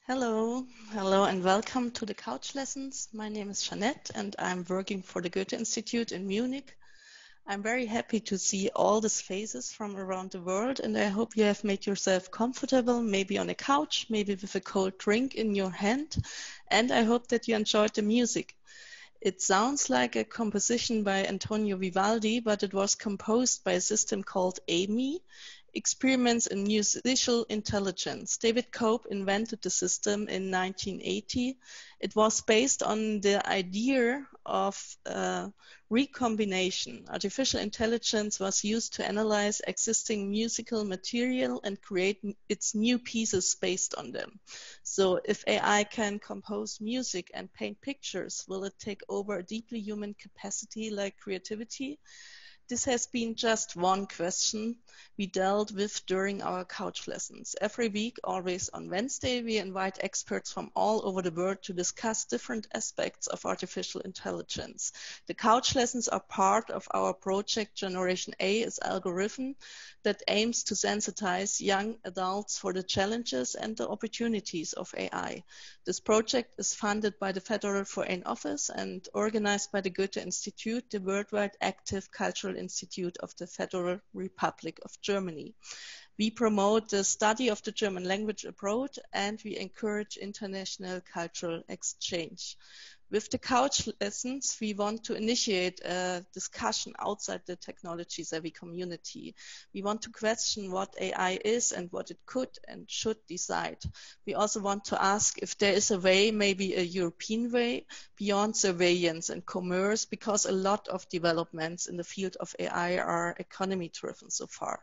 Hello and welcome to the Couch Lessons. My name is Jeanette and I'm working for the Goethe-Institut in Munich. I'm very happy to see all these faces from around the world and I hope you have made yourself comfortable, maybe on a couch, maybe with a cold drink in your hand, and I hope that you enjoyed the music. It sounds like a composition by Antonio Vivaldi, but it was composed by a system called AMI, Experiments in Musical Intelligence. David Cope invented the system in 1980. It was based on the idea of recombination. Artificial intelligence was used to analyze existing musical material and create its new pieces based on them. So if AI can compose music and paint pictures, will it take over a deeply human capacity like creativity? This has been just one question we dealt with during our couch lessons. Every week, always on Wednesday, we invite experts from all over the world to discuss different aspects of artificial intelligence. The couch lessons are part of our project Generation A is Algorithm that aims to sensitize young adults for the challenges and the opportunities of AI. This project is funded by the Federal Foreign Office and organized by the Goethe-Institut, the worldwide active cultural institute of the Federal Republic of Germany. We promote the study of the German language abroad and we encourage international cultural exchange. With the couch lessons, we want to initiate a discussion outside the technology-savvy community. We want to question what AI is and what it could and should decide. We also want to ask if there is a way, maybe a European way, beyond surveillance and commerce, because a lot of developments in the field of AI are economy-driven so far.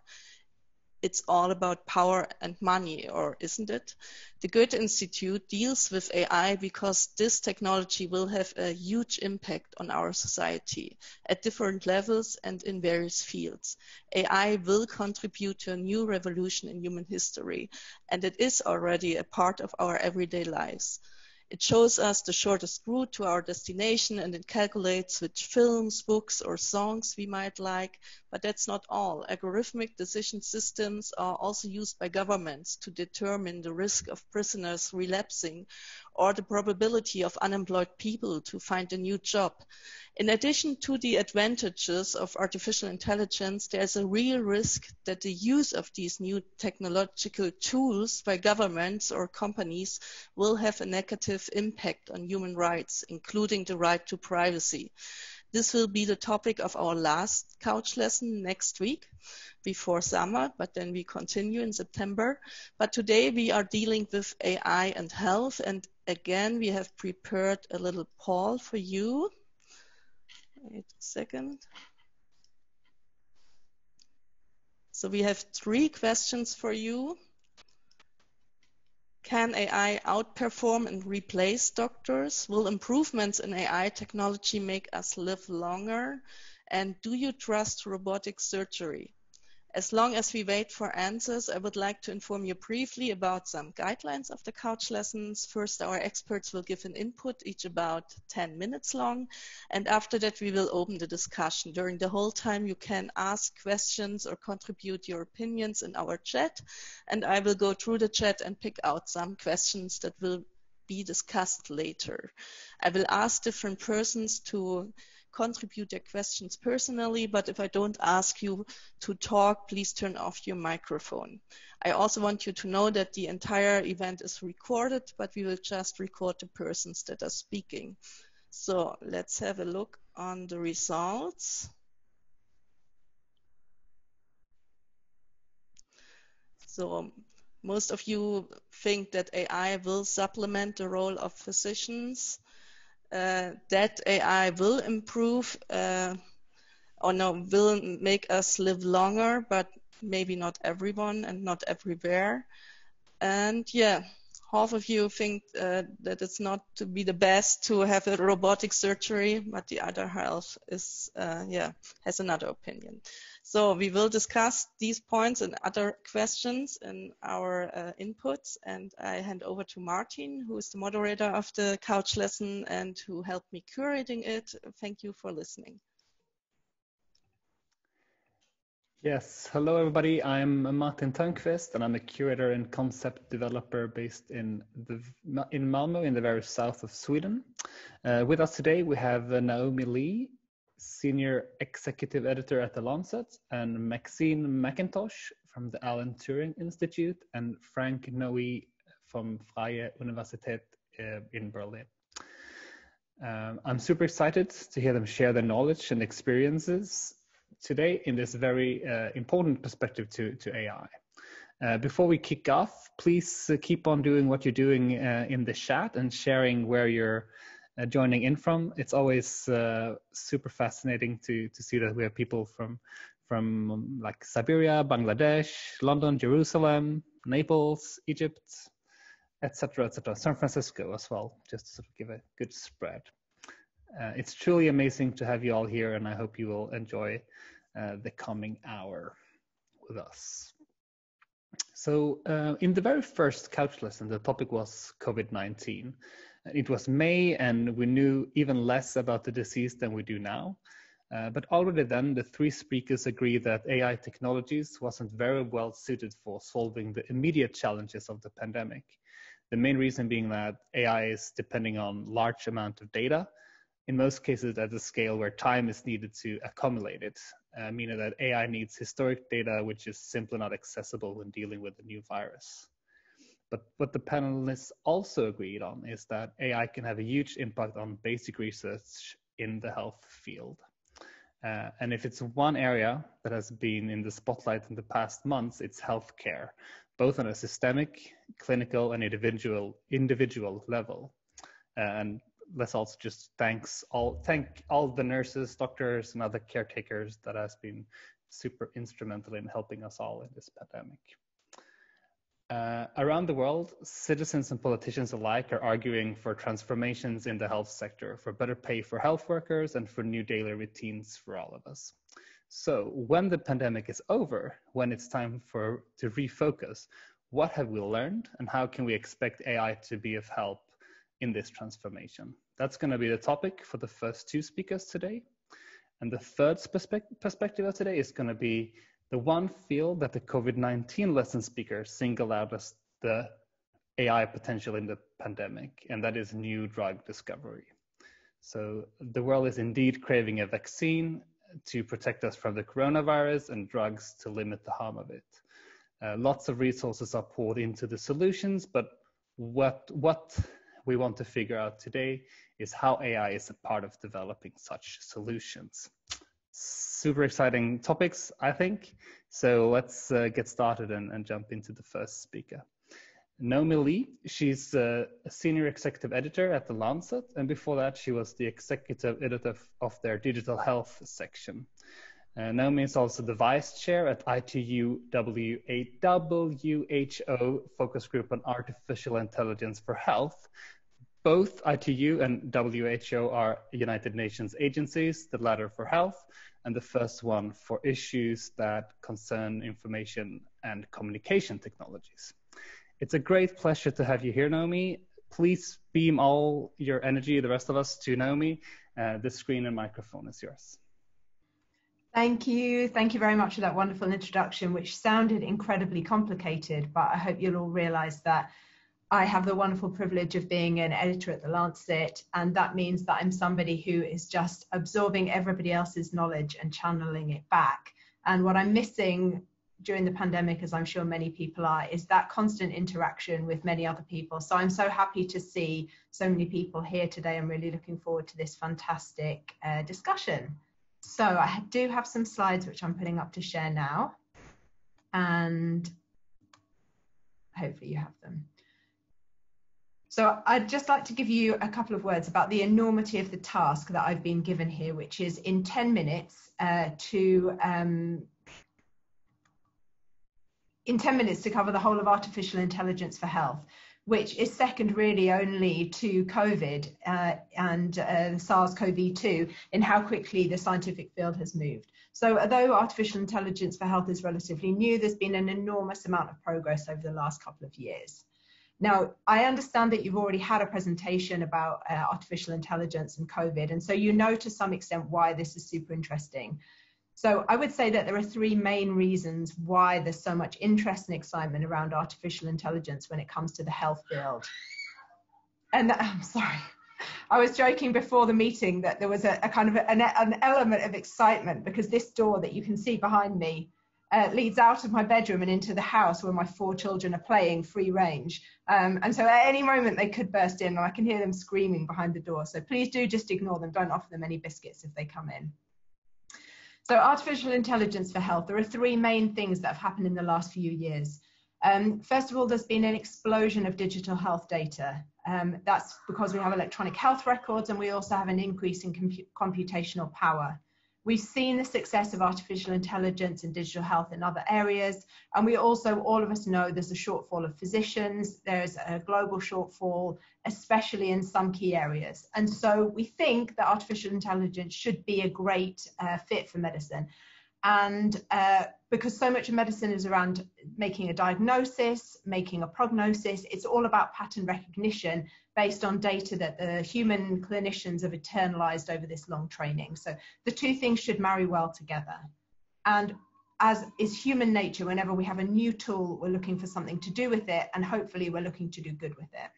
It's all about power and money, or isn't it? The Goethe-Institut deals with AI because this technology will have a huge impact on our society at different levels and in various fields. AI will contribute to a new revolution in human history, and it is already a part of our everyday lives. It shows us the shortest route to our destination and it calculates which films, books or songs we might like, but that's not all. Algorithmic decision systems are also used by governments to determine the risk of prisoners relapsing or the probability of unemployed people to find a new job. In addition to the advantages of artificial intelligence, there's a real risk that the use of these new technological tools by governments or companies will have a negative impact on human rights, including the right to privacy. This will be the topic of our last couch lesson next week before summer, but then we continue in September. But today we are dealing with AI and health, and again we have prepared a little poll for you. Wait a second. So we have 3 questions for you. Can AI outperform and replace doctors? Will improvements in AI technology make us live longer? And do you trust robotic surgery? As long as we wait for answers, I would like to inform you briefly about some guidelines of the couch lessons. First, our experts will give an input, each about 10 minutes long. And after that, we will open the discussion. During the whole time, you can ask questions or contribute your opinions in our chat. And I will go through the chat and pick out some questions that will be discussed later. I will ask different persons to contribute their questions personally, but if I don't ask you to talk, please turn off your microphone. I also want you to know that the entire event is recorded, but we will just record the persons that are speaking. So let's have a look on the results. So most of you think that AI will supplement the role of physicians. That AI will improve will make us live longer, but maybe not everyone and not everywhere. And yeah, half of you think that it's not to be the best to have a robotic surgery, but the other half is has another opinion. So we will discuss these points and other questions in our inputs, and I hand over to Martin, who is the moderator of the couch lesson and who helped me curating it. Thank you for listening. Yes, hello everybody. I'm Martin Törnqvist and I'm a curator and concept developer based in Malmö in the very south of Sweden. With us today we have Naomi Lee, senior executive editor at The Lancet, and Maxine Mcintosh from the Alan Turing Institute, and Frank Noe from Freie Universität in Berlin. I'm super excited to hear them share their knowledge and experiences today in this very important perspective to AI. Before we kick off, please keep on doing what you're doing in the chat and sharing where you're joining in from. It's always super fascinating to see that we have people from like Siberia, Bangladesh, London, Jerusalem, Naples, Egypt, etc., San Francisco as well, just to sort of give a good spread. It's truly amazing to have you all here, and I hope you will enjoy the coming hour with us. So in the very first couch lesson, the topic was COVID-19. It was May, and we knew even less about the disease than we do now. But already then, the three speakers agreed that AI technologies wasn't very well suited for solving the immediate challenges of the pandemic. The main reason being that AI is depending on large amount of data, in most cases at a scale where time is needed to accumulate it, meaning that AI needs historic data which is simply not accessible when dealing with a new virus. But what the panelists also agreed on is that AI can have a huge impact on basic research in the health field. And if it's one area that has been in the spotlight in the past months, it's healthcare, both on a systemic, clinical, and individual level. And let's also just thank all the nurses, doctors, and other caretakers that has been super instrumental in helping us all in this pandemic. Around the world, citizens and politicians alike are arguing for transformations in the health sector, for better pay for health workers, and for new daily routines for all of us. So when the pandemic is over, when it's time to refocus, what have we learned, and how can we expect AI to be of help in this transformation? That's going to be the topic for the first two speakers today. And the third perspective of today is going to be the one field that the COVID-19 lesson speakers single out as the AI potential in the pandemic, and that is new drug discovery. So the world is indeed craving a vaccine to protect us from the coronavirus and drugs to limit the harm of it. Lots of resources are poured into the solutions, but what we want to figure out today is how AI is a part of developing such solutions. Super exciting topics, I think. So let's get started and jump into the first speaker. Naomi Lee, she's a senior executive editor at The Lancet, and before that she was the executive editor of their digital health section. Naomi is also the vice chair at ITU WHO focus group on artificial intelligence for health. Both ITU and WHO are United Nations agencies, the latter for health, and the first one for issues that concern information and communication technologies. It's a great pleasure to have you here, Naomi. Please beam all your energy, the rest of us, to Naomi. The screen and microphone is yours. Thank you. Thank you very much for that wonderful introduction, which sounded incredibly complicated, but I hope you'll all realize that I have the wonderful privilege of being an editor at The Lancet, and that means that I'm somebody who is just absorbing everybody else's knowledge and channeling it back. And what I'm missing during the pandemic, as I'm sure many people are, is that constant interaction with many other people. So I'm so happy to see so many people here today. I'm really looking forward to this fantastic discussion. So I do have some slides which I'm putting up to share now, and hopefully you have them. So I'd just like to give you a couple of words about the enormity of the task that I've been given here, which is in 10 minutes to cover the whole of artificial intelligence for health, which is second really only to COVID and SARS-CoV-2 in how quickly the scientific field has moved. So although artificial intelligence for health is relatively new, there's been an enormous amount of progress over the last couple of years. Now, I understand that you've already had a presentation about artificial intelligence and COVID, and so you know to some extent why this is super interesting. So I would say that there are three main reasons why there's so much interest and excitement around artificial intelligence when it comes to the health field. And I'm sorry, I was joking before the meeting that there was a kind of an element of excitement because this door that you can see behind me leads out of my bedroom and into the house where my 4 children are playing free range. And so at any moment they could burst in and I can hear them screaming behind the door. So please do just ignore them. Don't offer them any biscuits if they come in. So artificial intelligence for health, there are three main things that have happened in the last few years. First of all, there's been an explosion of digital health data. That's because we have electronic health records and we also have an increase in computational power. We've seen the success of artificial intelligence and digital health in other areas. And we also, all of us know there's a shortfall of physicians. There's a global shortfall, especially in some key areas. And so we think that artificial intelligence should be a great fit for medicine. And because so much of medicine is around making a diagnosis, making a prognosis, it's all about pattern recognition based on data that the human clinicians have internalized over this long training. So the two things should marry well together. And as is human nature, whenever we have a new tool, we're looking for something to do with it, and hopefully we're looking to do good with it.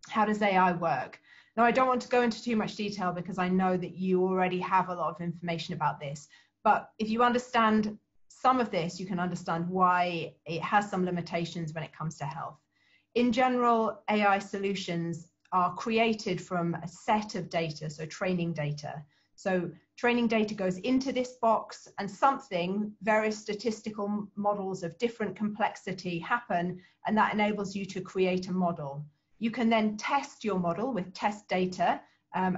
How does AI work? Now, I don't want to go into too much detail because I know that you already have a lot of information about this. But if you understand some of this, you can understand why it has some limitations when it comes to health. In general, AI solutions are created from a set of data, so training data. So training data goes into this box and various statistical models of different complexity happen, and that enables you to create a model. You can then test your model with test data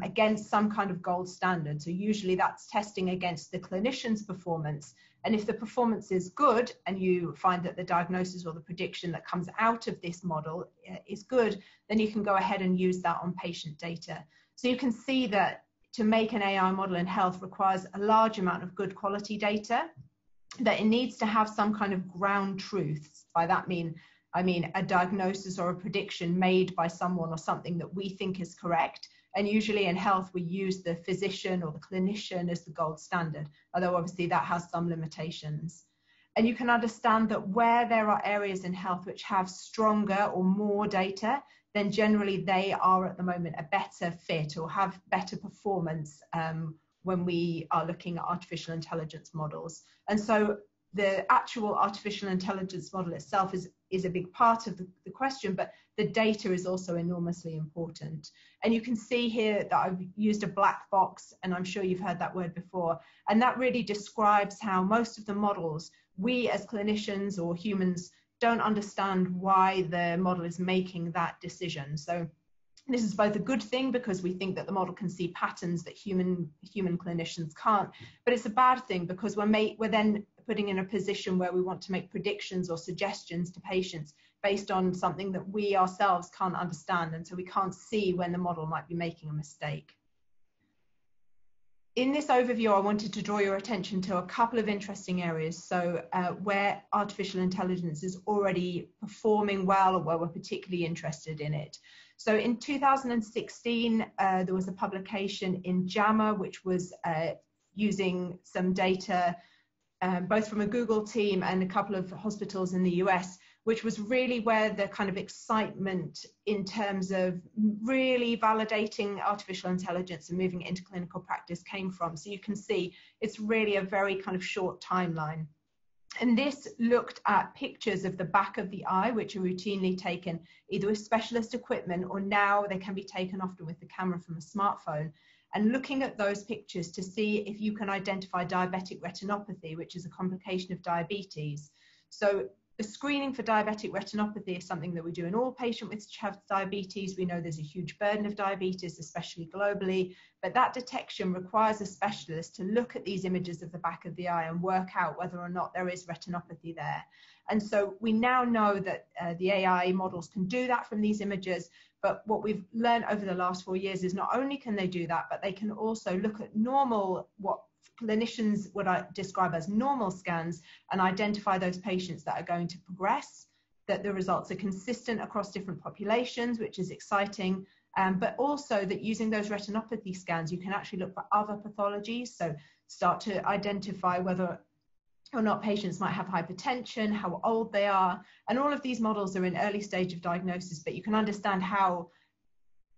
against some kind of gold standard. So usually that's testing against the clinician's performance. And if the performance is good and you find that the diagnosis or the prediction that comes out of this model is good, then you can go ahead and use that on patient data. So you can see that to make an AI model in health requires a large amount of good quality data, that it needs to have some kind of ground truths. By that I mean a diagnosis or a prediction made by someone or something that we think is correct. And usually in health, we use the physician or the clinician as the gold standard, although obviously that has some limitations. And you can understand that where there are areas in health which have stronger or more data, then generally they are at the moment a better fit or have better performance when we are looking at artificial intelligence models. And so the actual artificial intelligence model itself is a big part of the question, but the data is also enormously important. And you can see here that I've used a black box, and I'm sure you've heard that word before. And that really describes how most of the models, we as clinicians or humans don't understand why the model is making that decision. So this is both a good thing because we think that the model can see patterns that human clinicians can't, but it's a bad thing because we're then putting in a position where we want to make predictions or suggestions to patients based on something that we ourselves can't understand, and so we can't see when the model might be making a mistake. In this overview, I wanted to draw your attention to a couple of interesting areas. So where artificial intelligence is already performing well or where we're particularly interested in it. So in 2016, there was a publication in JAMA, which was using some data both from a Google team and a couple of hospitals in the US, which was really where the kind of excitement in terms of really validating artificial intelligence and moving it into clinical practice came from. So you can see it's really a very kind of short timeline. And this looked at pictures of the back of the eye, which are routinely taken either with specialist equipment or now they can be taken often with the camera from a smartphone. And looking at those pictures to see if you can identify diabetic retinopathy, which is a complication of diabetes. So the screening for diabetic retinopathy is something that we do in all patients which have diabetes. We know there's a huge burden of diabetes, especially globally, but that detection requires a specialist to look at these images of the back of the eye and work out whether or not there is retinopathy there. And so we now know that the AI models can do that from these images, but what we've learned over the last 4 years is not only can they do that, but they can also look at normal, what clinicians would describe as normal scans, and identify those patients that are going to progress, that the results are consistent across different populations, which is exciting, but also that using those retinopathy scans, you can actually look for other pathologies, so start to identify whether or not patients might have hypertension, how old they are. And all of these models are in early stage of diagnosis, but you can understand how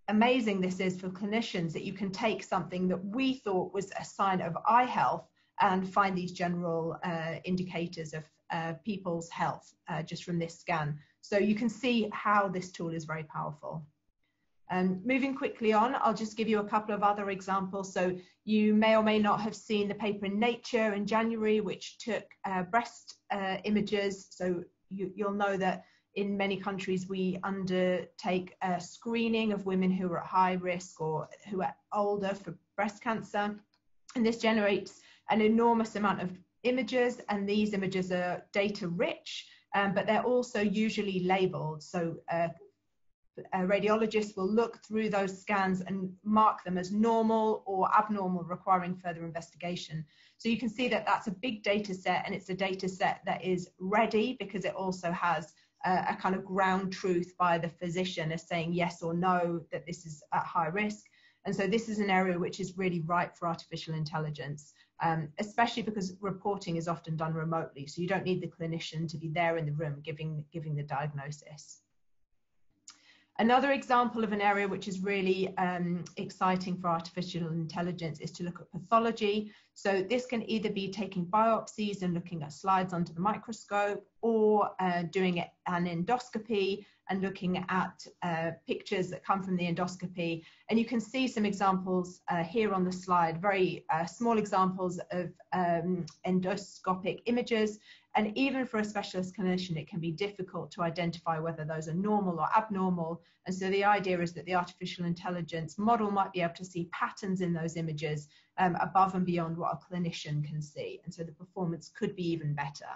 amazing this is for clinicians, that you can take something that we thought was a sign of eye health and find these general indicators of people's health just from this scan. So you can see how this tool is very powerful. Moving quickly on, I'll just give you a couple of other examples. So you may or may not have seen the paper in Nature in January, which took breast images. So you'll know that in many countries we undertake a screening of women who are at high risk or who are older for breast cancer. And this generates an enormous amount of images, and these images are data rich, but they're also usually labeled. So a radiologist will look through those scans and mark them as normal or abnormal, requiring further investigation. So you can see that that's a big data set, and it's a data set that is ready because it also has a kind of ground truth by the physician as saying yes or no that this is at high risk. And so this is an area which is really ripe for artificial intelligence, especially because reporting is often done remotely. So you don't need the clinician to be there in the room giving the diagnosis. Another example of an area which is really exciting for artificial intelligence is to look at pathology. So this can either be taking biopsies and looking at slides under the microscope, or doing an endoscopy and looking at pictures that come from the endoscopy. And you can see some examples here on the slide, very small examples of endoscopic images. And even for a specialist clinician, it can be difficult to identify whether those are normal or abnormal. And so the idea is that the artificial intelligence model might be able to see patterns in those images above and beyond what a clinician can see. And so the performance could be even better.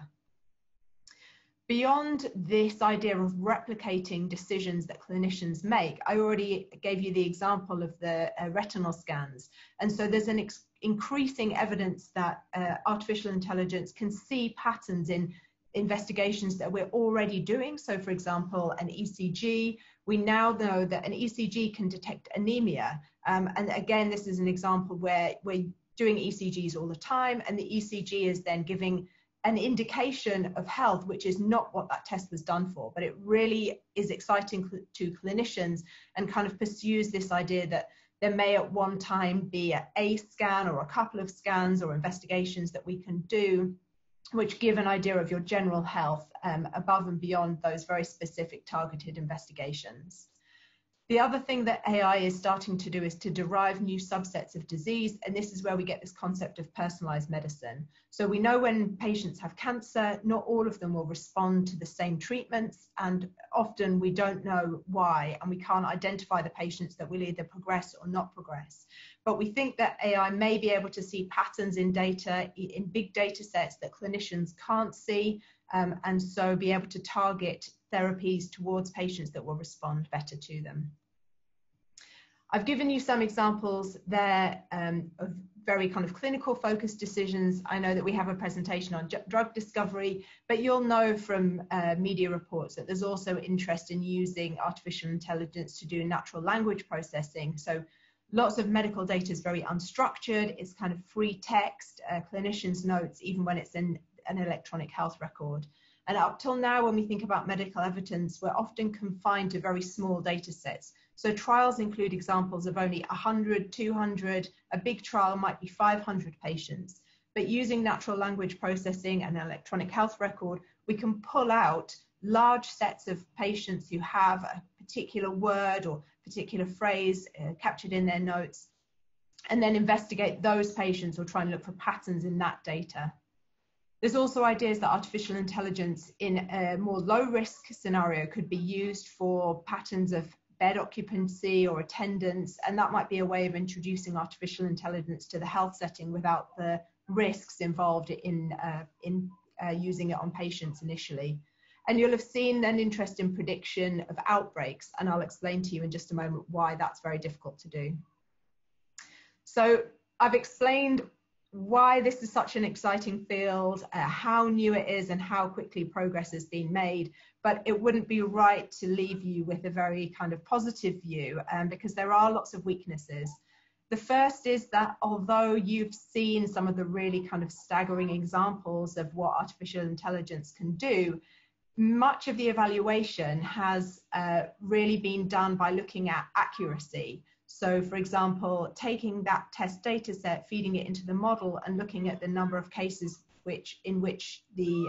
Beyond this idea of replicating decisions that clinicians make, I already gave you the example of the retinal scans. And so there's an increasing evidence that artificial intelligence can see patterns in investigations that we're already doing. So for example, an ECG, we now know that an ECG can detect anemia. And again, this is an example where we're doing ECGs all the time, and the ECG is then giving an indication of health, which is not what that test was done for, but it really is exciting to clinicians and kind of pursues this idea that there may at one time be a scan or a couple of scans or investigations that we can do, which give an idea of your general health above and beyond those very specific targeted investigations. The other thing that AI is starting to do is to derive new subsets of disease, and this is where we get this concept of personalized medicine. So we know when patients have cancer, not all of them will respond to the same treatments, and often we don't know why, and we can't identify the patients that will either progress or not progress. But we think that AI may be able to see patterns in data, in big data sets that clinicians can't see, and so be able to target therapies towards patients that will respond better to them. I've given you some examples there of very kind of clinical focused decisions. I know that we have a presentation on drug discovery, but you'll know from media reports that there's also interest in using artificial intelligence to do natural language processing. So lots of medical data is very unstructured. It's kind of free text, clinicians' notes, even when it's in an electronic health record. And up till now, when we think about medical evidence, we're often confined to very small data sets. So trials include examples of only 100, 200, a big trial might be 500 patients. But using natural language processing and an electronic health record, we can pull out large sets of patients who have a particular word or particular phrase captured in their notes, and then investigate those patients or try and look for patterns in that data. There's also ideas that artificial intelligence in a more low-risk scenario could be used for patterns of bed occupancy or attendance, and that might be a way of introducing artificial intelligence to the health setting without the risks involved in using it on patients initially. And you'll have seen an interest in prediction of outbreaks, and I'll explain to you in just a moment why that's very difficult to do. So I've explained why this is such an exciting field, how new it is and how quickly progress has been made, but it wouldn't be right to leave you with a very kind of positive view because there are lots of weaknesses. The first is that although you've seen some of the really kind of staggering examples of what artificial intelligence can do, much of the evaluation has really been done by looking at accuracy. So, for example, taking that test data set, feeding it into the model, and looking at the number of cases in which the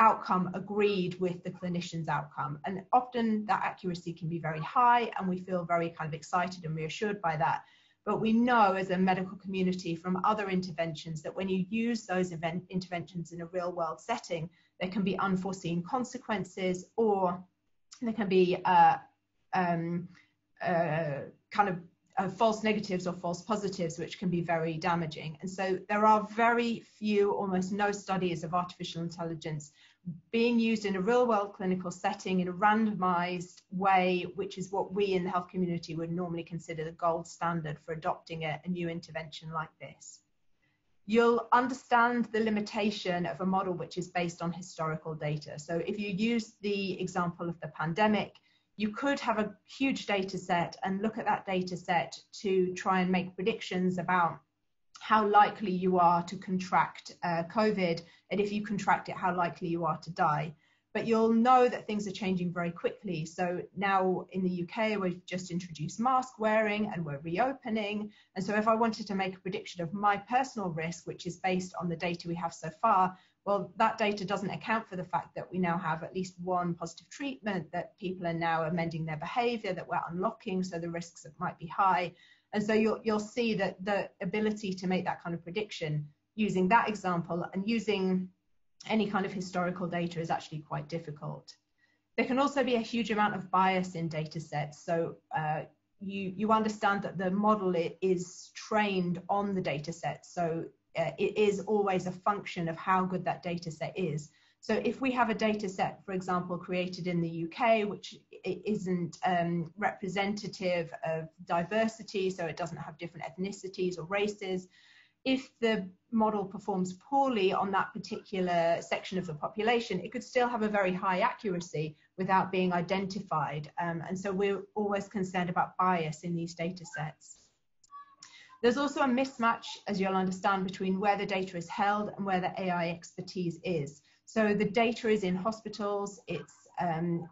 outcome agreed with the clinician's outcome. And often that accuracy can be very high, and we feel very kind of excited and reassured by that. But we know as a medical community from other interventions that when you use those interventions in a real world setting, there can be unforeseen consequences, or there can be false negatives or false positives, which can be very damaging. And so there are very few, almost no studies of artificial intelligence being used in a real world clinical setting in a randomized way, which is what we in the health community would normally consider the gold standard for adopting a new intervention like this. You'll understand the limitation of a model which is based on historical data. So if you use the example of the pandemic, you could have a huge data set and look at that data set to try and make predictions about how likely you are to contract COVID, and if you contract it, how likely you are to die. But you'll know that things are changing very quickly. So now in the UK, we've just introduced mask wearing and we're reopening. And so if I wanted to make a prediction of my personal risk, which is based on the data we have so far, well, that data doesn't account for the fact that we now have at least one positive treatment, that people are now amending their behavior, that we're unlocking, so the risks might be high. And so you'll see that the ability to make that kind of prediction using that example and using any kind of historical data is actually quite difficult. There can also be a huge amount of bias in data sets. So you understand that the model is trained on the data set. So it is always a function of how good that data set is. So if we have a data set, for example, created in the UK, which isn't representative of diversity, so it doesn't have different ethnicities or races, if the model performs poorly on that particular section of the population, it could still have a very high accuracy without being identified. And so we're always concerned about bias in these data sets. There's also a mismatch, as you'll understand, between where the data is held and where the AI expertise is. So the data is in hospitals, it's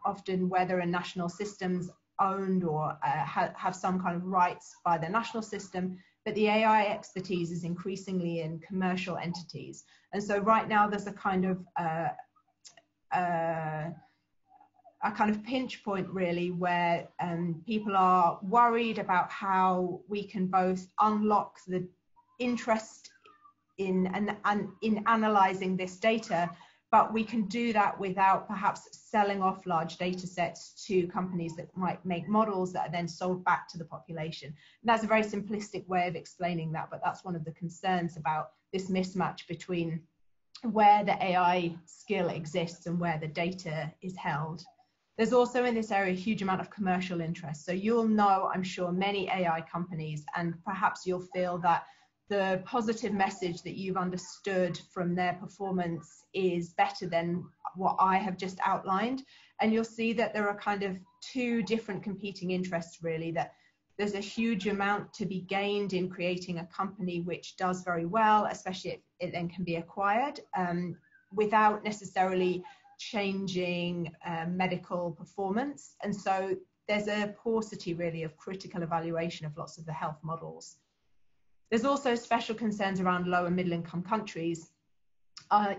often whether a national system's owned or have some kind of rights by the national system, but the AI expertise is increasingly in commercial entities. And so right now there's a kind of pinch point really where people are worried about how we can both unlock the interest in analyzing this data, but we can do that without perhaps selling off large data sets to companies that might make models that are then sold back to the population. And that's a very simplistic way of explaining that, but that's one of the concerns about this mismatch between where the AI skill exists and where the data is held. There's also in this area a huge amount of commercial interest. So you'll know, I'm sure, many AI companies, and perhaps you'll feel that the positive message that you've understood from their performance is better than what I have just outlined. And you'll see that there are kind of two different competing interests really, that there's a huge amount to be gained in creating a company which does very well, especially if it then can be acquired, without necessarily changing medical performance. And so there's a paucity really of critical evaluation of lots of the health models. There's also special concerns around low and middle income countries.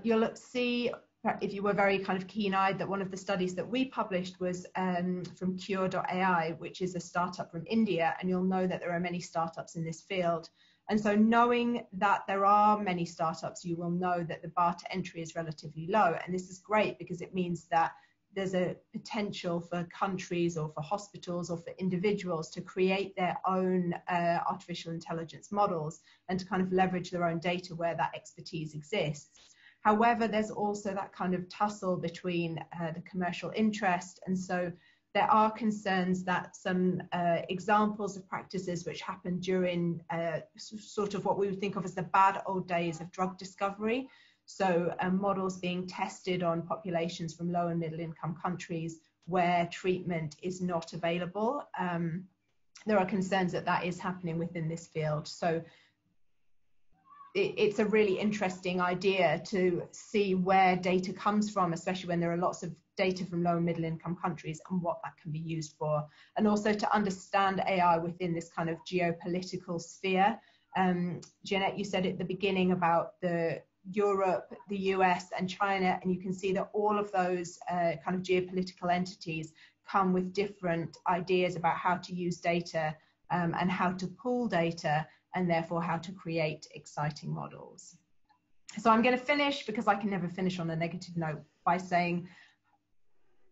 You'll see, if you were very kind of keen-eyed, that one of the studies that we published was from Cure.ai, which is a startup from India, and you'll know that there are many startups in this field. And so knowing that there are many startups, you will know that the bar to entry is relatively low. And this is great because it means that there's a potential for countries or for hospitals or for individuals to create their own artificial intelligence models and to kind of leverage their own data where that expertise exists. However, there's also that kind of tussle between the commercial interest. And so there are concerns that some examples of practices which happened during sort of what we would think of as the bad old days of drug discovery. So models being tested on populations from low and middle income countries where treatment is not available. there are concerns that that is happening within this field. So it's a really interesting idea to see where data comes from, especially when there are lots of data from low and middle income countries, and what that can be used for. And also to understand AI within this kind of geopolitical sphere. Jeanette, you said at the beginning about the Europe, the US and China, and you can see that all of those kind of geopolitical entities come with different ideas about how to use data and how to pull data, and therefore how to create exciting models. So I'm going to finish, because I can never finish on a negative note, by saying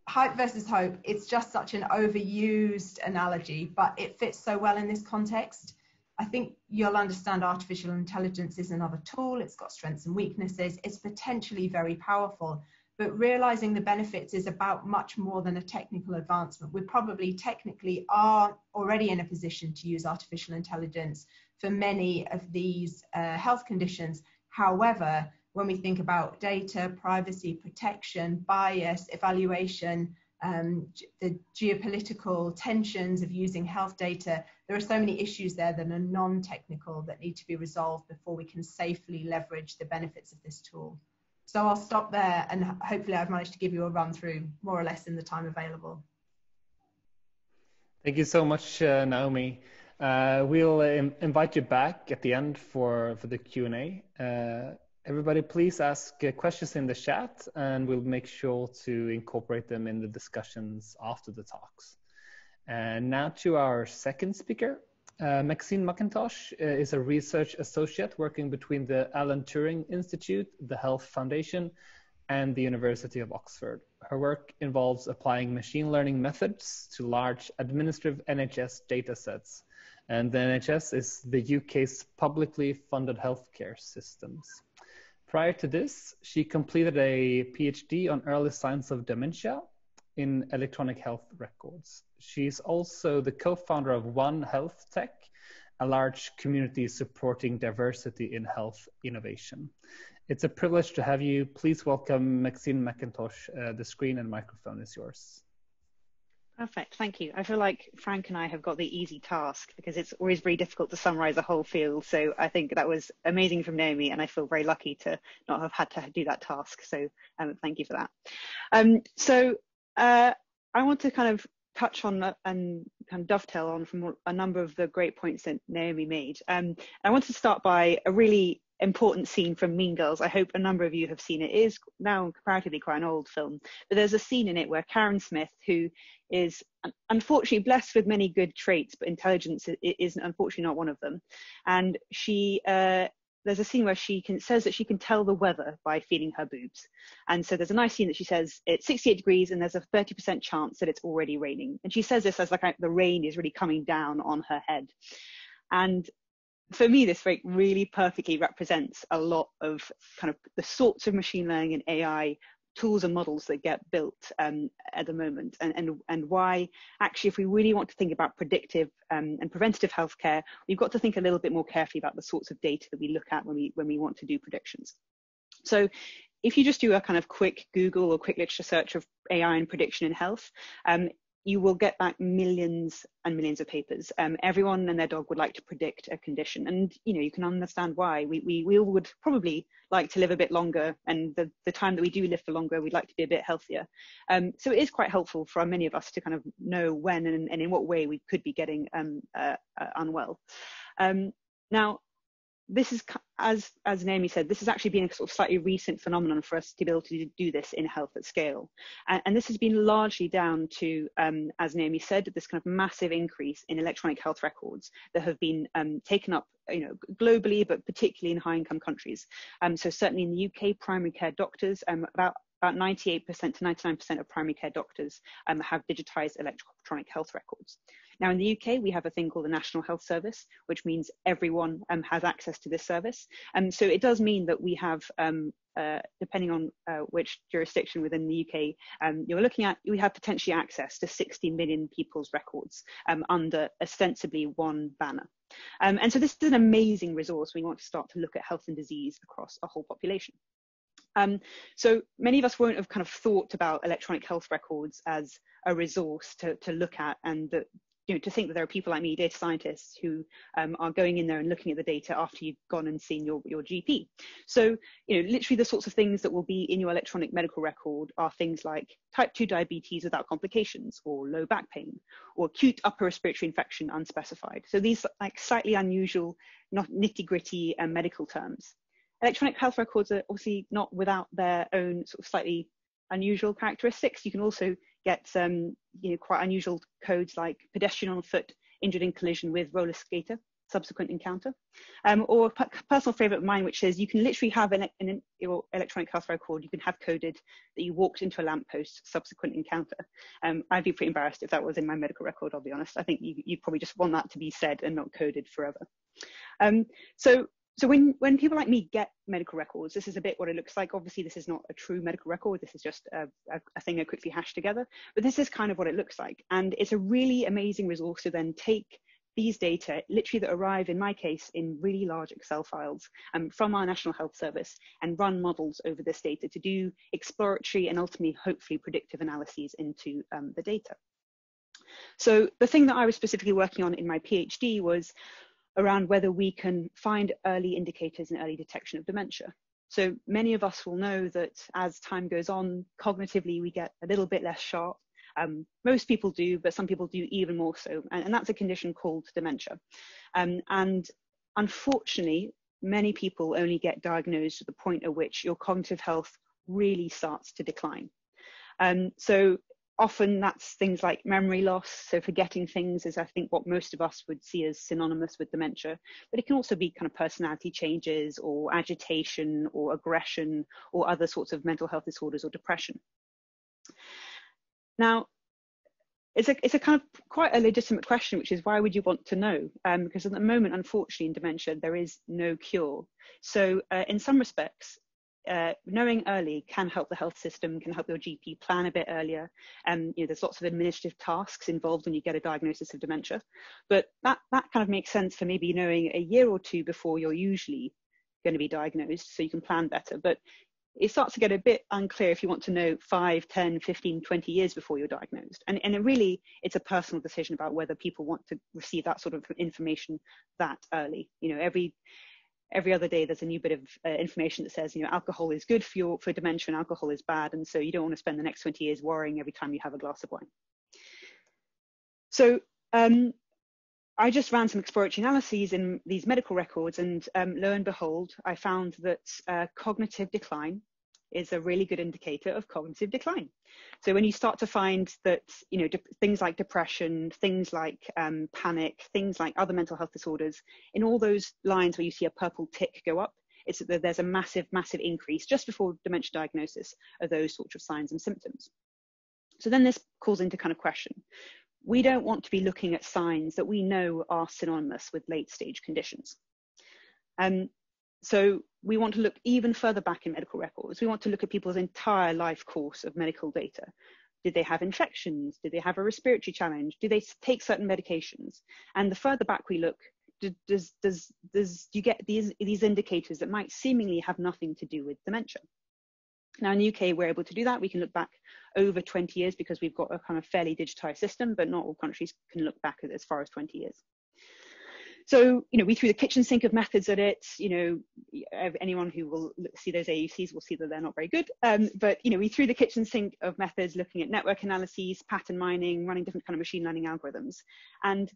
hype versus hope. It's just such an overused analogy, but it fits so well in this context. I think you'll understand artificial intelligence is another tool. It's got strengths and weaknesses. It's potentially very powerful, but realizing the benefits is about much more than a technical advancement. We probably technically are already in a position to use artificial intelligence for many of these health conditions. However, when we think about data, privacy, protection, bias, evaluation, the geopolitical tensions of using health data, there are so many issues there that are non-technical that need to be resolved before we can safely leverage the benefits of this tool. So I'll stop there, and hopefully I've managed to give you a run through more or less in the time available. Thank you so much, Naomi. We'll invite you back at the end for the Q&A. Everybody, please ask questions in the chat, and we'll make sure to incorporate them in the discussions after the talks. And now to our second speaker. Maxine Mcintosh is a research associate working between the Alan Turing Institute, the Health Foundation, and the University of Oxford. Her work involves applying machine learning methods to large administrative NHS datasets. And the NHS is the UK's publicly funded healthcare systems. Prior to this, she completed a PhD on early signs of dementia in electronic health records. She's also the co-founder of One Health Tech, a large community supporting diversity in health innovation. It's a privilege to have you. Please welcome Maxine Mcintosh. The screen and microphone is yours. Perfect, thank you. I feel like Frank and I have got the easy task, because it's always very difficult to summarize a whole field. So I think that was amazing from Naomi, and I feel very lucky to not have had to do that task. So thank you for that. I want to kind of touch on and kind of dovetail on from a number of the great points that Naomi made. I want to start by a really important scene from Mean Girls. I hope a number of you have seen it. It is now comparatively quite an old film, but there's a scene in it where Karen Smith, who is unfortunately blessed with many good traits, but intelligence is unfortunately not one of them. And she there's a scene where she says that she can tell the weather by feeling her boobs. And so there's a nice scene that she says it's 68 degrees and there's a 30% chance that it's already raining. And she says this as like the rain is really coming down on her head. And for me, this really perfectly represents a lot of kind of the sorts of machine learning and AI tools and models that get built at the moment, and why actually, if we really want to think about predictive and preventative healthcare, we've got to think a little bit more carefully about the sorts of data that we look at when we want to do predictions. So if you just do a kind of quick Google or quick literature search of AI and prediction in health, you will get back millions and millions of papers. Everyone and their dog would like to predict a condition, and you can understand why. We all would probably like to live a bit longer, and the time that we do live for longer, we'd like to be a bit healthier. So it is quite helpful for many of us to kind of know when and in what way we could be getting unwell. Now, this is, as Naomi said, this has actually been a sort of slightly recent phenomenon for us to be able to do this in health at scale. And this has been largely down to, as Naomi said, this kind of massive increase in electronic health records that have been taken up globally, but particularly in high-income countries. So certainly in the UK, primary care doctors, about 98% to 99% of primary care doctors have digitized electronic health records. Now in the UK, we have a thing called the National Health Service, which means everyone has access to this service. So it does mean that we have, depending on which jurisdiction within the UK you're looking at, we have potentially access to 60 million people's records under ostensibly one banner. And so this is an amazing resource when we want to start to look at health and disease across a whole population. So many of us won't have kind of thought about electronic health records as a resource to look at, and that to think that there are people like me, data scientists, who are going in there and looking at the data after you've gone and seen your GP. So, literally the sorts of things that will be in your electronic medical record are things like type 2 diabetes without complications, or low back pain, or acute upper respiratory infection unspecified. So these like slightly unusual, not nitty-gritty medical terms. Electronic health records are obviously not without their own sort of slightly unusual characteristics. You can also get quite unusual codes like pedestrian on foot injured in collision with roller skater, subsequent encounter, or a personal favorite of mine, which is you can literally have your electronic health record, you can have coded that you walked into a lamppost, subsequent encounter. I'd be pretty embarrassed if that was in my medical record, I'll be honest. I think you probably just want that to be said and not coded forever. So when people like me get medical records, this is a bit what it looks like. Obviously, this is not a true medical record. This is just a thing I quickly hashed together. But this is kind of what it looks like. And it's a really amazing resource to then take these data, literally that arrive, in my case, in really large Excel files from our National Health Service, and run models over this data to do exploratory and ultimately, hopefully, predictive analyses into the data. So the thing that I was specifically working on in my PhD was around whether we can find early indicators and early detection of dementia. So many of us will know that as time goes on, cognitively, we get a little bit less sharp. Most people do, but some people do even more so. And that's a condition called dementia. And unfortunately, many people only get diagnosed at the point at which your cognitive health really starts to decline. So often that's things like memory loss. So forgetting things is, I think, what most of us would see as synonymous with dementia. But it can also be kind of personality changes, or agitation, or aggression, or other sorts of mental health disorders, or depression. Now, it's a kind of quite a legitimate question, which is, why would you want to know? Because at the moment, unfortunately, in dementia, there is no cure. So in some respects, knowing early can help the health system, can help your GP plan a bit earlier. There's lots of administrative tasks involved when you get a diagnosis of dementia. But that kind of makes sense for maybe knowing a year or two before you're usually going to be diagnosed, so you can plan better. But it starts to get a bit unclear if you want to know 5, 10, 15, 20 years before you're diagnosed. And it's a personal decision about whether people want to receive that sort of information that early. Every other day there's a new bit of information that says, alcohol is good for dementia and alcohol is bad. And so you don't want to spend the next 20 years worrying every time you have a glass of wine. So I just ran some exploratory analyses in these medical records, and lo and behold, I found that cognitive decline is a really good indicator of cognitive decline. So when you start to find that, things like depression, things like panic, things like other mental health disorders, in all those lines where you see a purple tick go up, it's that there's a massive, massive increase just before dementia diagnosis of those sorts of signs and symptoms. So then this calls into kind of question. We don't want to be looking at signs that we know are synonymous with late stage conditions. So we want to look even further back in medical records. We want to look at people's entire life course of medical data. Did they have infections? Did they have a respiratory challenge? Do they take certain medications? And the further back we look, does you get these indicators that might seemingly have nothing to do with dementia? Now in the UK, we're able to do that. We can look back over 20 years because we've got a kind of fairly digitized system, but not all countries can look back as far as 20 years. So, we threw the kitchen sink of methods at it. Anyone who will see those AUCs will see that they're not very good. But, we threw the kitchen sink of methods looking at network analyses, pattern mining, running different kind of machine learning algorithms. And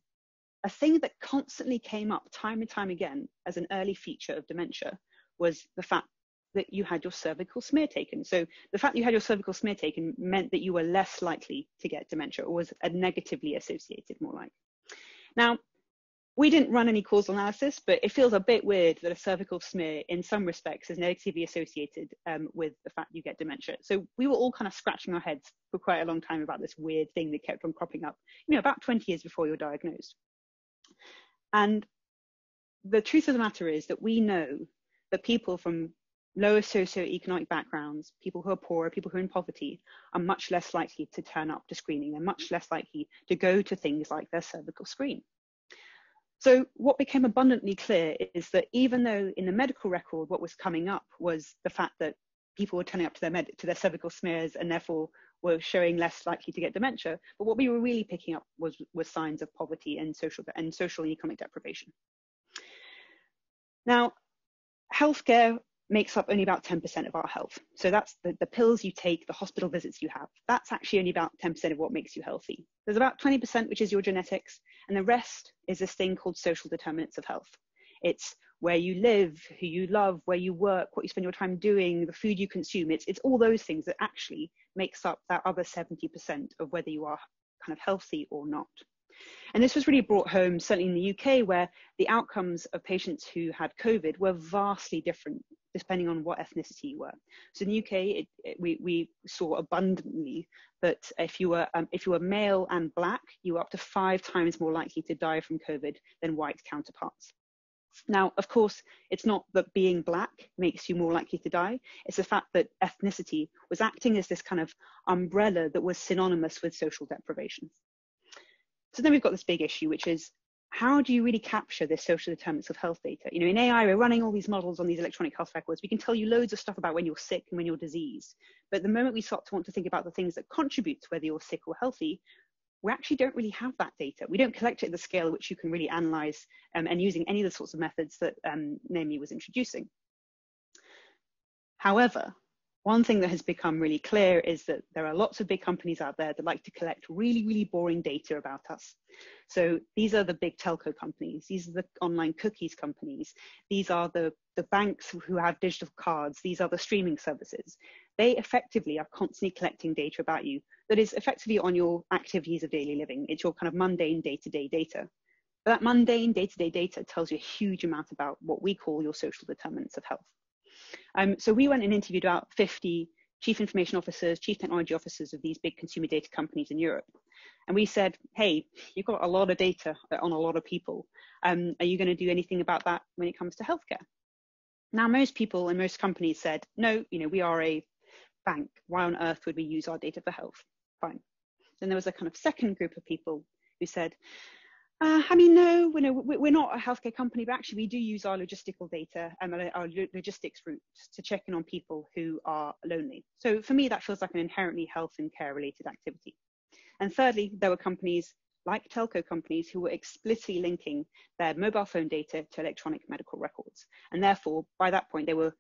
a thing that constantly came up time and time again as an early feature of dementia was the fact that you had your cervical smear taken. So the fact that you had your cervical smear taken meant that you were less likely to get dementia, or was negatively associated, more like. Now, we didn't run any causal analysis, but it feels a bit weird that a cervical smear in some respects is negatively associated with the fact you get dementia. So we were all kind of scratching our heads for quite a long time about this weird thing that kept on cropping up, about 20 years before you're diagnosed. And the truth of the matter is that we know that people from lower socioeconomic backgrounds, people who are poor, people who are in poverty, are much less likely to turn up to screening. They're much less likely to go to things like their cervical screen. So what became abundantly clear is that even though in the medical record, what was coming up was the fact that people were turning up to their cervical smears and therefore were showing less likely to get dementia. But what we were really picking up was signs of poverty and social and economic deprivation. Now, healthcare makes up only about 10% of our health. So that's the pills you take, the hospital visits you have. That's actually only about 10% of what makes you healthy. There's about 20%, which is your genetics, and the rest is this thing called social determinants of health. It's where you live, who you love, where you work, what you spend your time doing, the food you consume. It's all those things that actually makes up that other 70% of whether you are kind of healthy or not. And this was really brought home, certainly in the UK, where the outcomes of patients who had COVID were vastly different depending on what ethnicity you were. So in the UK, we saw abundantly that if you were male and black, you were up to 5 times more likely to die from COVID than white counterparts. Now, of course, it's not that being black makes you more likely to die. It's the fact that ethnicity was acting as this kind of umbrella that was synonymous with social deprivation. So then we've got this big issue, which is, how do you really capture this social determinants of health data? You know, in AI, we're running all these models on these electronic health records. We can tell you loads of stuff about when you're sick and when you're diseased. But the moment we start to want to think about the things that contribute to whether you're sick or healthy, we actually don't really have that data. We don't collect it at the scale at which you can really analyze and using any of the sorts of methods that Naomi was introducing. However, one thing that has become really clear is that there are lots of big companies out there that like to collect really, really boring data about us. So these are the big telco companies. These are the online cookies companies. These are the banks who have digital cards. These are the streaming services. They effectively are constantly collecting data about you that is effectively on your activities of daily living. It's your kind of mundane day-to-day data. But that mundane day-to-day data tells you a huge amount about what we call your social determinants of health. So we went and interviewed about 50 chief information officers, chief technology officers of these big consumer data companies in Europe. And we said, hey, you've got a lot of data on a lot of people. Are you going to do anything about that when it comes to healthcare? Now, most people and most companies said, no, you know, we are a bank. Why on earth would we use our data for health? Fine. Then there was a kind of second group of people who said, I mean, no, we're not a healthcare company, but actually we do use our logistical data and our logistics routes to check in on people who are lonely. So for me, that feels like an inherently health and care related activity. And thirdly, there were companies like telco companies who were explicitly linking their mobile phone data to electronic medical records. And therefore, by that point, they were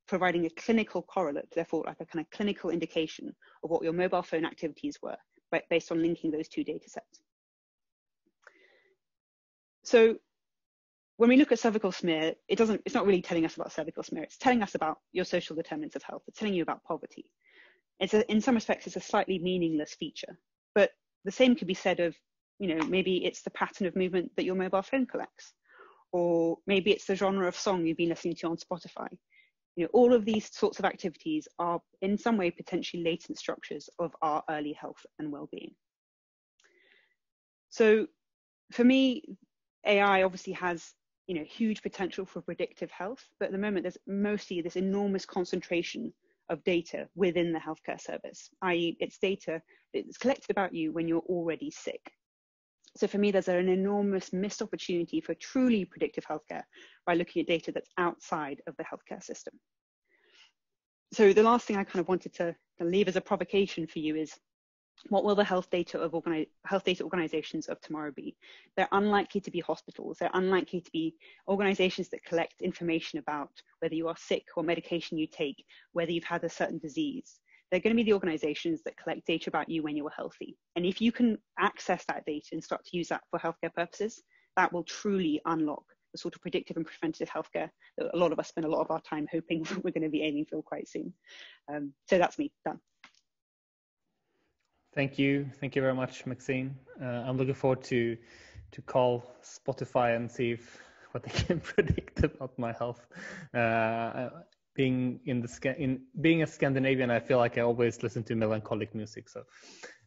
providing a clinical correlate, therefore like a kind of clinical indication of what your mobile phone activities were based on linking those two data sets. So when we look at cervical smear, it's not really telling us about cervical smear. It's telling us about your social determinants of health. It's telling you about poverty. In some respects, it's a slightly meaningless feature. But the same could be said of, you know, maybe it's the pattern of movement that your mobile phone collects, or maybe it's the genre of song you've been listening to on Spotify. You know, all of these sorts of activities are in some way potentially latent structures of our early health and well-being. So for me, AI obviously has, you know, huge potential for predictive health, but at the moment there's mostly this enormous concentration of data within the healthcare service, i.e. it's data that's collected about you when you're already sick. So for me, there's an enormous missed opportunity for truly predictive healthcare by looking at data that's outside of the healthcare system. So the last thing I kind of wanted to leave as a provocation for you is, what will the health data organizations of tomorrow be? They're unlikely to be hospitals. They're unlikely to be organizations that collect information about whether you are sick, what medication you take, whether you've had a certain disease. They're going to be the organizations that collect data about you when you're healthy. And if you can access that data and start to use that for healthcare purposes, that will truly unlock the sort of predictive and preventative healthcare that a lot of us spend a lot of our time hoping we're going to be aiming for quite soon. So that's me, done. Thank you very much, Maxine. I'm looking forward to call Spotify and see what they can predict about my health. Being a Scandinavian, I feel like I always listen to melancholic music, so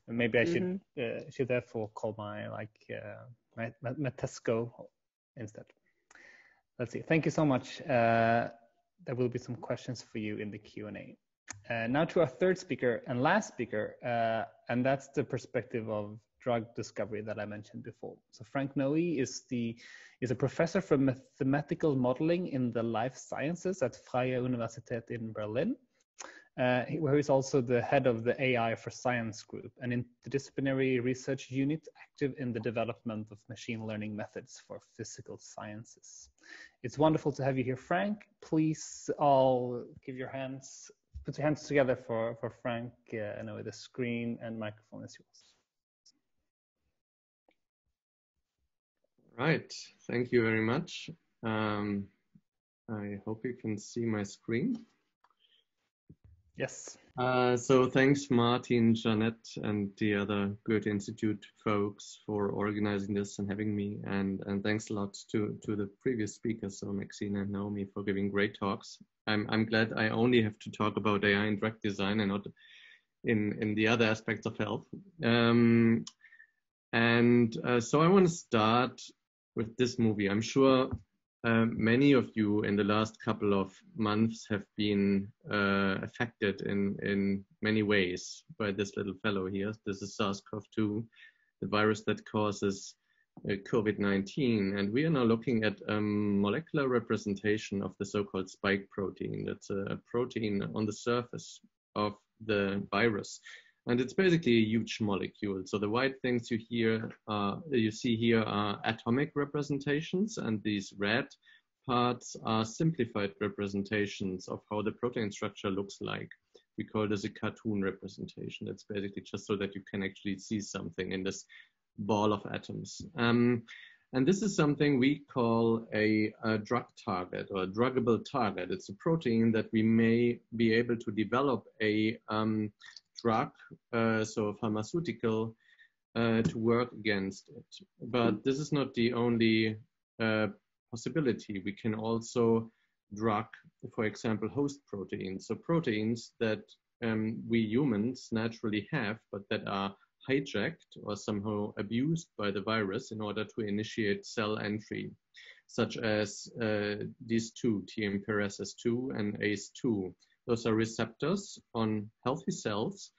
maybe I should therefore call my my Tesco instead. Let's see. Thank you so much. There will be some questions for you in the Q&A. Now to our third speaker and last speaker, and that's the perspective of drug discovery that I mentioned before. So Frank Noe is a professor for mathematical modeling in the life sciences at Freie Universität in Berlin. where he's also the head of the AI for Science group, an interdisciplinary research unit active in the development of machine learning methods for physical sciences. It's wonderful to have you here, Frank. Please all give your hands, put your hands together for Frank. I know the screen and microphone is yours. Right, thank you very much. I hope you can see my screen. Yes. So thanks Martin, Jeanette, and the other Goethe-Institut folks for organizing this and having me. And thanks a lot to the previous speakers, so Maxine and Naomi, for giving great talks. I'm glad I only have to talk about AI in drug design and not in the other aspects of health. So I want to start with this movie. I'm sure many of you in the last couple of months have been affected in many ways by this little fellow here. This is SARS-CoV-2, the virus that causes COVID-19. And we are now looking at a molecular representation of the so-called spike protein. That's a protein on the surface of the virus. And it's basically a huge molecule. So the white things you see here are atomic representations, and these red parts are simplified representations of how the protein structure looks like. We call this a cartoon representation. It's basically just so that you can actually see something in this ball of atoms. And this is something we call a drug target or a druggable target. It's a protein that we may be able to develop a drug, so a pharmaceutical, to work against it. But this is not the only possibility. We can also drug, for example, host proteins. So proteins that we humans naturally have, but that are hijacked or somehow abused by the virus in order to initiate cell entry, such as these two, TMPRSS2 and ACE2. Those are receptors on healthy cells,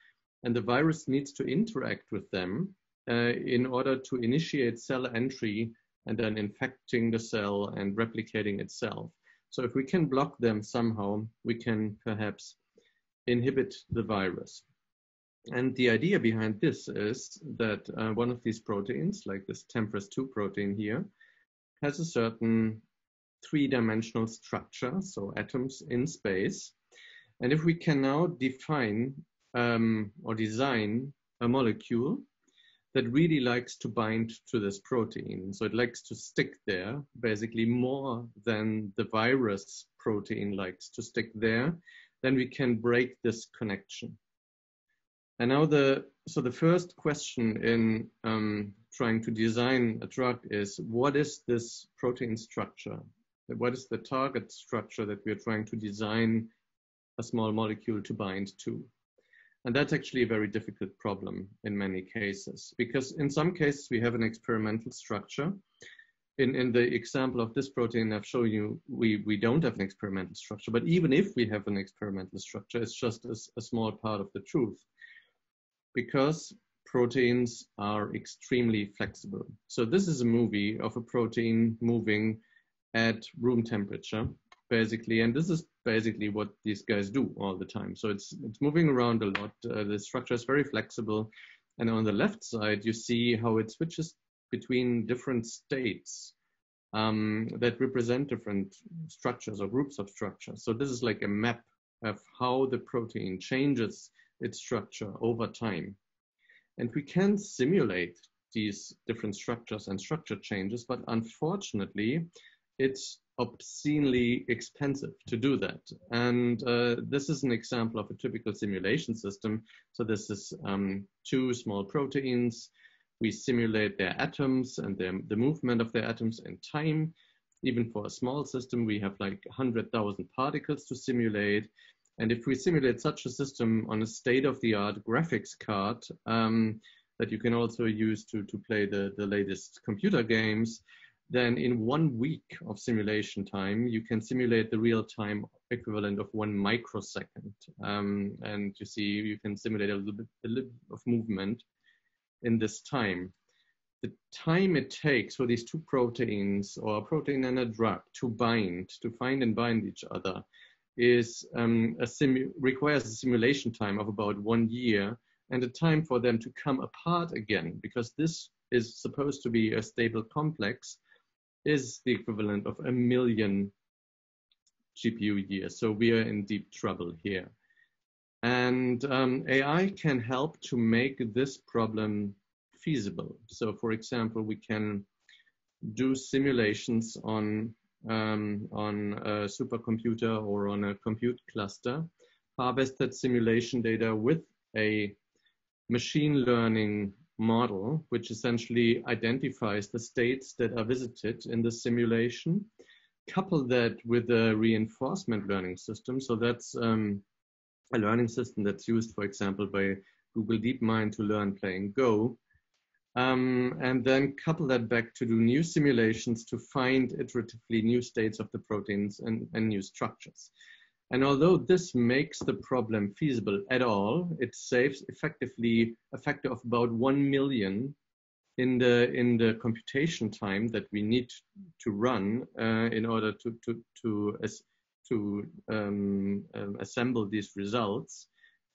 and the virus needs to interact with them in order to initiate cell entry and then infecting the cell and replicating itself. So if we can block them somehow, we can perhaps inhibit the virus. And the idea behind this is that one of these proteins, like this TMPRSS2 protein here, has a certain three-dimensional structure, so atoms in space. And if we can now define or design a molecule that really likes to bind to this protein, so it likes to stick there, basically more than the virus protein likes to stick there, then we can break this connection. And now the first question in trying to design a drug is, what is this protein structure? What is the target structure that we are trying to design a small molecule to bind to? And that's actually a very difficult problem in many cases, because in some cases we have an experimental structure. In the example of this protein I've shown you, we don't have an experimental structure, but even if we have an experimental structure, it's just a small part of the truth, because proteins are extremely flexible. So this is a movie of a protein moving at room temperature, basically, and this is basically what these guys do all the time. So it's moving around a lot. The structure is very flexible, and on the left side you see how it switches between different states that represent different structures or groups of structures. So this is like a map of how the protein changes its structure over time. And we can simulate these different structures and structure changes, but unfortunately, it's obscenely expensive to do that. And this is an example of a typical simulation system. So this is two small proteins. We simulate their atoms and the movement of their atoms in time. Even for a small system, we have like 100,000 particles to simulate. And if we simulate such a system on a state-of-the-art graphics card that you can also use to play the latest computer games, then in 1 week of simulation time, you can simulate the real-time equivalent of 1 microsecond. And you see, you can simulate a little bit of movement in this time. The time it takes for these two proteins, or a protein and a drug, to bind, to find and bind each other, is requires a simulation time of about 1 year and a time for them to come apart again, because this is supposed to be a stable complex, is the equivalent of 1 million GPU years. So we are in deep trouble here. And AI can help to make this problem feasible. So for example, we can do simulations on a supercomputer or on a compute cluster, harvest that simulation data with a machine learning model, which essentially identifies the states that are visited in the simulation, couple that with a reinforcement learning system. So that's a learning system that's used, for example, by Google DeepMind to learn playing Go. And then couple that back to do new simulations to find iteratively new states of the proteins and new structures. And although this makes the problem feasible at all, it saves effectively a factor of about 1 million in the computation time that we need to run in order to assemble these results.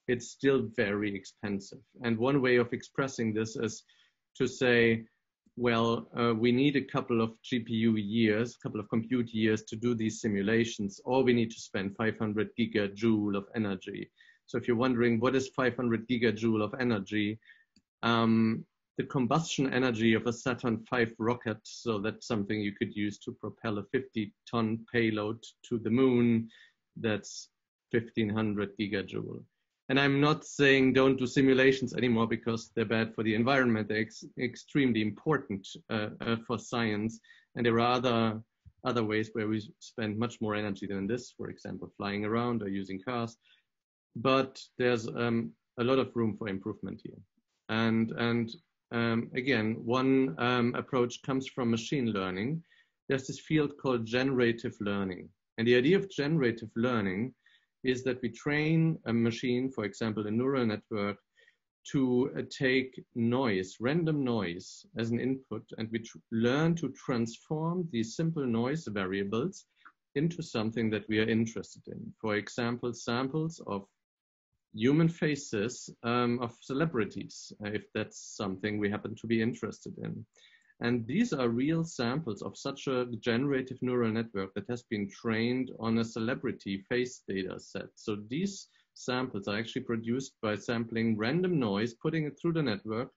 It's still very expensive. And one way of expressing this is to say, well, we need a couple of GPU years, a couple of compute years to do these simulations, or we need to spend 500 gigajoule of energy. So if you're wondering what is 500 gigajoule of energy, the combustion energy of a Saturn V rocket, so that's something you could use to propel a 50-ton payload to the moon, that's 1500 gigajoule. And I'm not saying don't do simulations anymore because they're bad for the environment. They're extremely important for science. And there are other ways where we spend much more energy than this, for example, flying around or using cars. But there's a lot of room for improvement here. And again, one approach comes from machine learning. There's this field called generative learning. And the idea of generative learning is that we train a machine, for example, a neural network, to take noise, random noise as an input, and we learn to transform these simple noise variables into something that we are interested in. For example, samples of human faces of celebrities, if that's something we happen to be interested in. And these are real samples of such a generative neural network that has been trained on a celebrity face data set. So these samples are actually produced by sampling random noise, putting it through the network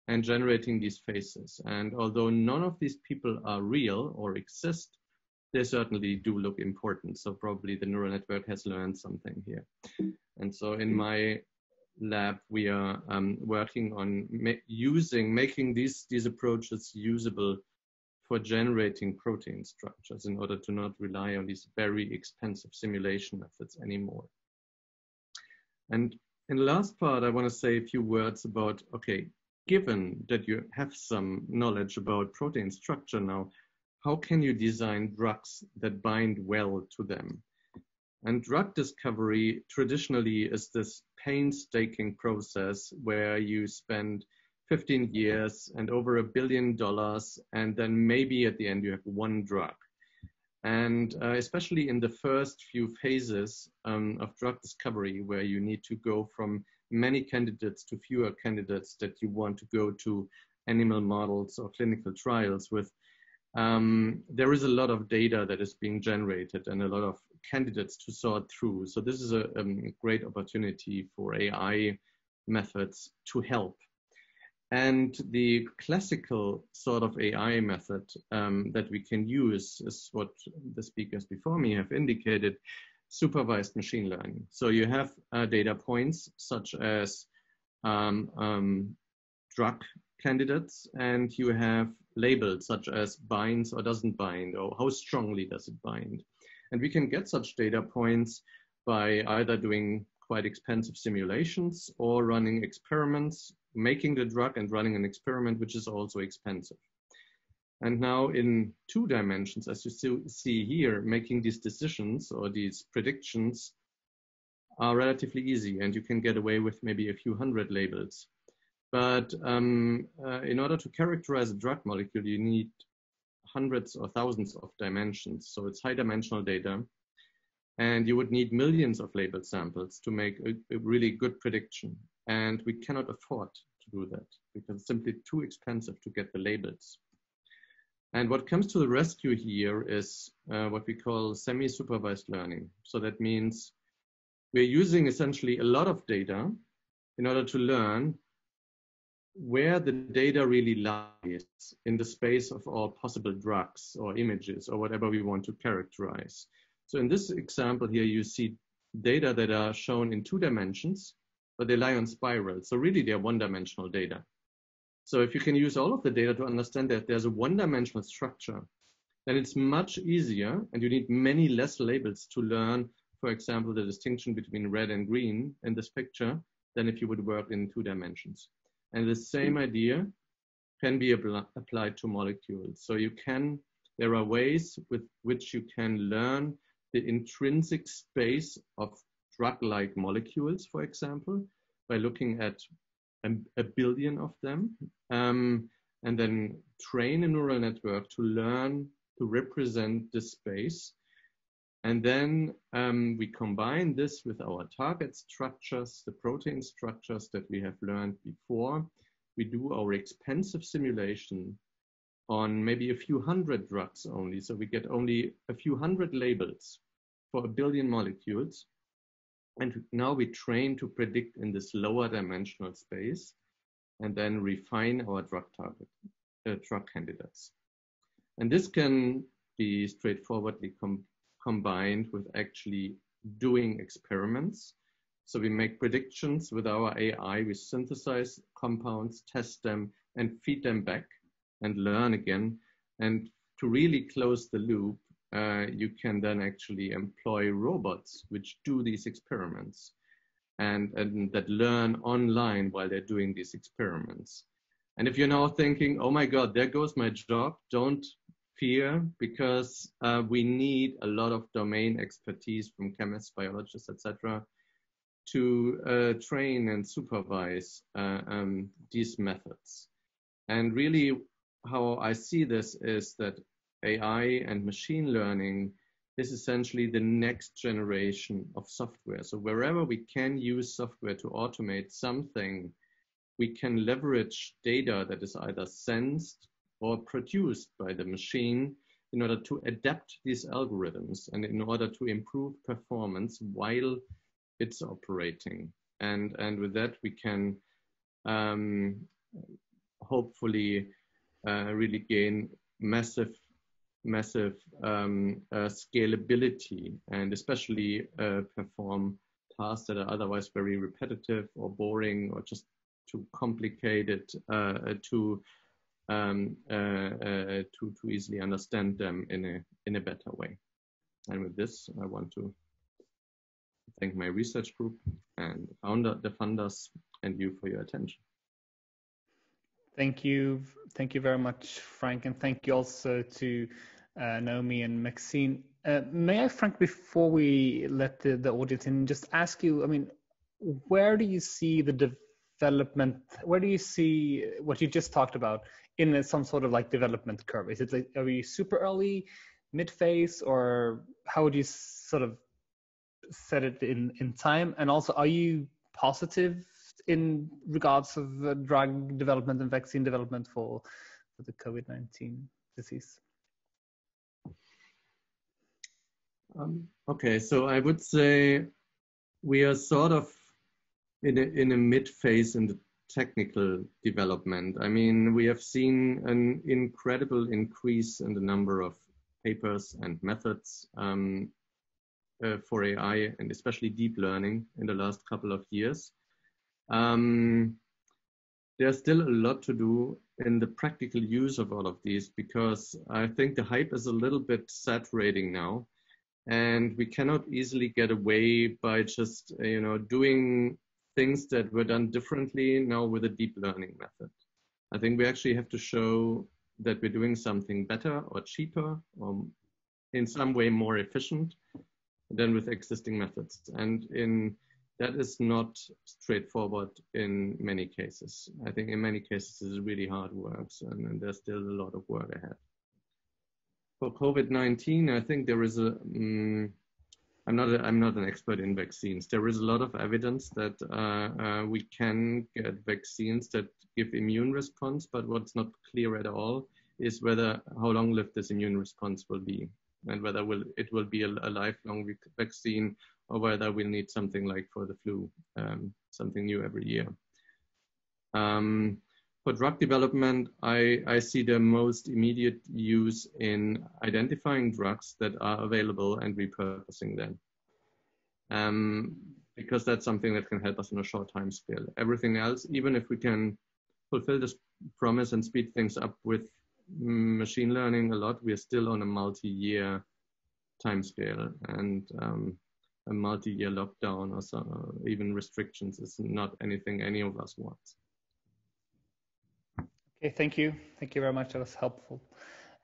and generating these faces. And although none of these people are real or exist, they certainly do look important. So probably the neural network has learned something here. And so in my lab, we are working on making these approaches usable for generating protein structures in order to not rely on these very expensive simulation methods anymore. And in the last part, I want to say a few words about, okay, given that you have some knowledge about protein structure now, how can you design drugs that bind well to them? And drug discovery traditionally is this painstaking process where you spend 15 years and over $1 billion, and then maybe at the end you have one drug. And especially in the first few phases of drug discovery, where you need to go from many candidates to fewer candidates that you want to go to animal models or clinical trials with, there is a lot of data that is being generated and a lot of candidates to sort through. So this is a great opportunity for AI methods to help. And the classical sort of AI method that we can use is what the speakers before me have indicated, supervised machine learning. So you have data points such as drug candidates, and you have labels such as binds or doesn't bind, or how strongly does it bind. And we can get such data points by either doing quite expensive simulations or running experiments, making the drug and running an experiment, which is also expensive. And now in 2 dimensions, as you see here, making these decisions or these predictions are relatively easy, and you can get away with maybe a few hundred labels. But in order to characterize a drug molecule, you need hundreds or thousands of dimensions. So it's high dimensional data. And you would need millions of labeled samples to make a really good prediction. And we cannot afford to do that because it's simply too expensive to get the labels. And what comes to the rescue here is what we call semi-supervised learning. So that means we're using essentially a lot of data in order to learn where the data really lies in the space of all possible drugs or images or whatever we want to characterize. So in this example here, you see data that are shown in 2 dimensions, but they lie on spirals. So really they're one-dimensional data. So if you can use all of the data to understand that there's a one-dimensional structure, then it's much easier and you need many less labels to learn, for example, the distinction between red and green in this picture than if you would work in 2 dimensions. And the same idea can be applied to molecules. So there are ways with which you can learn the intrinsic space of drug-like molecules, for example, by looking at a billion of them, and then train a neural network to learn to represent this space. And then we combine this with our target structures, the protein structures that we have learned before. We do our expensive simulation on maybe a few hundred drugs only. So we get only a few hundred labels for a billion molecules. And now we train to predict in this lower dimensional space and then refine our drug candidates. And this can be straightforwardly combined with actually doing experiments. So we make predictions with our AI, we synthesize compounds, test them, and feed them back and learn again. And to really close the loop, you can then actually employ robots which do these experiments and that learn online while they're doing these experiments. And if you're now thinking, oh my God, there goes my job, don't fear, because we need a lot of domain expertise from chemists, biologists, etc., to train and supervise these methods. And really how I see this is that AI and machine learning is essentially the next generation of software. So wherever we can use software to automate something, we can leverage data that is either sensed or produced by the machine in order to adapt these algorithms and in order to improve performance while it's operating. And with that, we can hopefully really gain massive scalability and especially perform tasks that are otherwise very repetitive or boring or just too complicated to easily understand them in a better way. And with this, I want to thank my research group and the funders and you for your attention. Thank you very much, Frank, and thank you also to Naomi and Maxine. May I, Frank, before we let the audience in, just ask you, I mean, where do you see the development, where do you see what you just talked about in some sort of like development curve? Is it like, are we super early, mid-phase, or how would you sort of set it in time? And also, are you positive in regards of drug development and vaccine development for the COVID-19 disease? Okay, so I would say we are sort of in a mid-phase in the technical development. I mean, we have seen an incredible increase in the number of papers and methods for AI and especially deep learning in the last couple of years. There's still a lot to do in the practical use of all of these because I think the hype is a little bit saturating now, and we cannot easily get away by just doing things that were done differently now with a deep learning method. I think we actually have to show that we're doing something better or cheaper or in some way more efficient than with existing methods. And that is not straightforward in many cases. I think in many cases it's really hard work, and there's still a lot of work ahead. For COVID-19, I think there is I'm not an expert in vaccines. There is a lot of evidence that we can get vaccines that give immune response, but what's not clear at all is how long-lived this immune response will be, and whether it will be a lifelong vaccine, or whether we'll need something like for the flu, something new every year. For drug development, I see the most immediate use in identifying drugs that are available and repurposing them. Because that's something that can help us in a short time scale. Everything else, even if we can fulfill this promise and speed things up with machine learning a lot, we are still on a multi-year time scale, and a multi-year lockdown or even restrictions is not anything any of us wants. Okay, thank you. Thank you very much. That was helpful.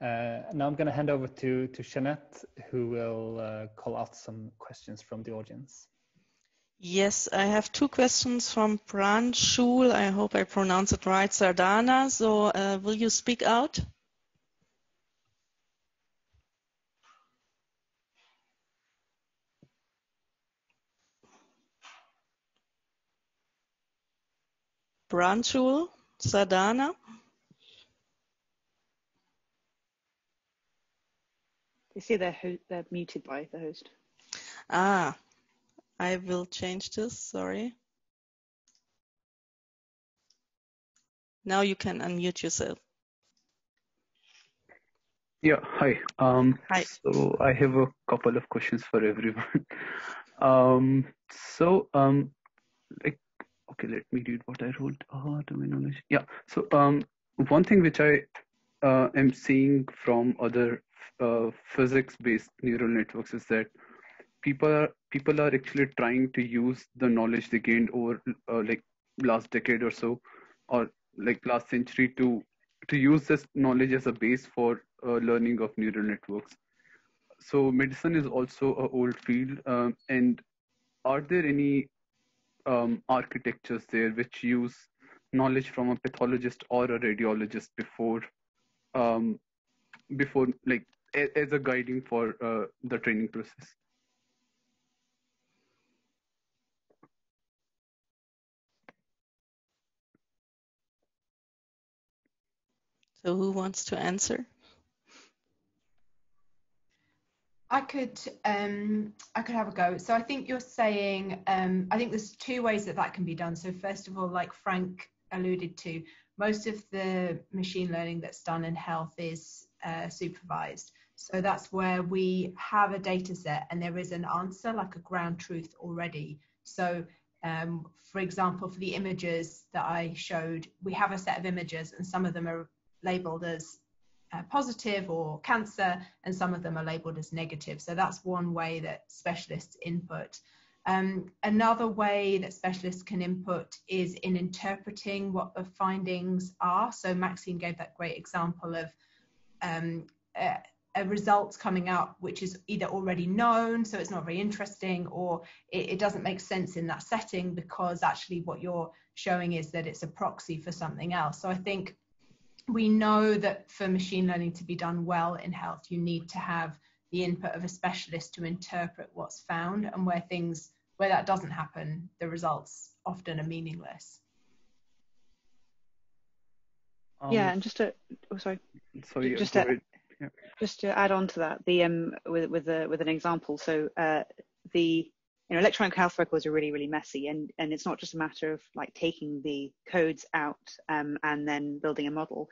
Now I'm going to hand over to Jeanette, who will call out some questions from the audience. Yes, I have two questions from Pranshul. I hope I pronounce it right, Sardana. So will you speak out? Pranshul Sardana. They say they're muted by the host. Ah, I will change this, sorry. Now you can unmute yourself. Yeah, hi. Hi. So I have a couple of questions for everyone. Okay, let me read what I wrote. Terminology. Yeah. So one thing which I am seeing from other physics-based neural networks is that people are actually trying to use the knowledge they gained over like last decade or so, or like last century, to use this knowledge as a base for learning of neural networks. So medicine is also an old field, and are there any architectures there which use knowledge from a pathologist or a radiologist before like as a guiding for the training process? So who wants to answer? I could have a go. So I think you're saying, I think there's two ways that can be done. So first of all, like Frank alluded to, most of the machine learning that's done in health is supervised. So that's where we have a data set and there is an answer, like a ground truth already. So for example, for the images that I showed, we have a set of images and some of them are labeled as positive or cancer, and some of them are labeled as negative. So that's one way that specialists input. Another way that specialists can input is in interpreting what the findings are. So Maxine gave that great example of a result coming up which is either already known, so it's not very interesting, or it doesn't make sense in that setting because actually what you're showing is that it's a proxy for something else. So I think we know that for machine learning to be done well in health, you need to have the input of a specialist to interpret what's found, and where that doesn't happen, the results often are meaningless. Yeah, and just to add on to that, with an example. So the electronic health records are really, really messy, and it's not just a matter of like taking the codes out and then building a model.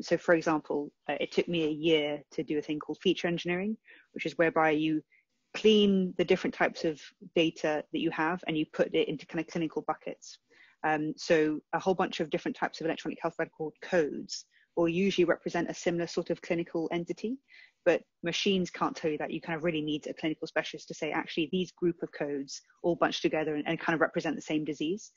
So for example, it took me a year to do a thing called feature engineering, which is whereby you clean the different types of data that you have and you put it into kind of clinical buckets. So a whole bunch of different types of electronic health record codes will usually represent a similar sort of clinical entity, but machines can't tell you that. You kind of really need a clinical specialist to say, actually, these group of codes all bunched together and kind of represent the same disease.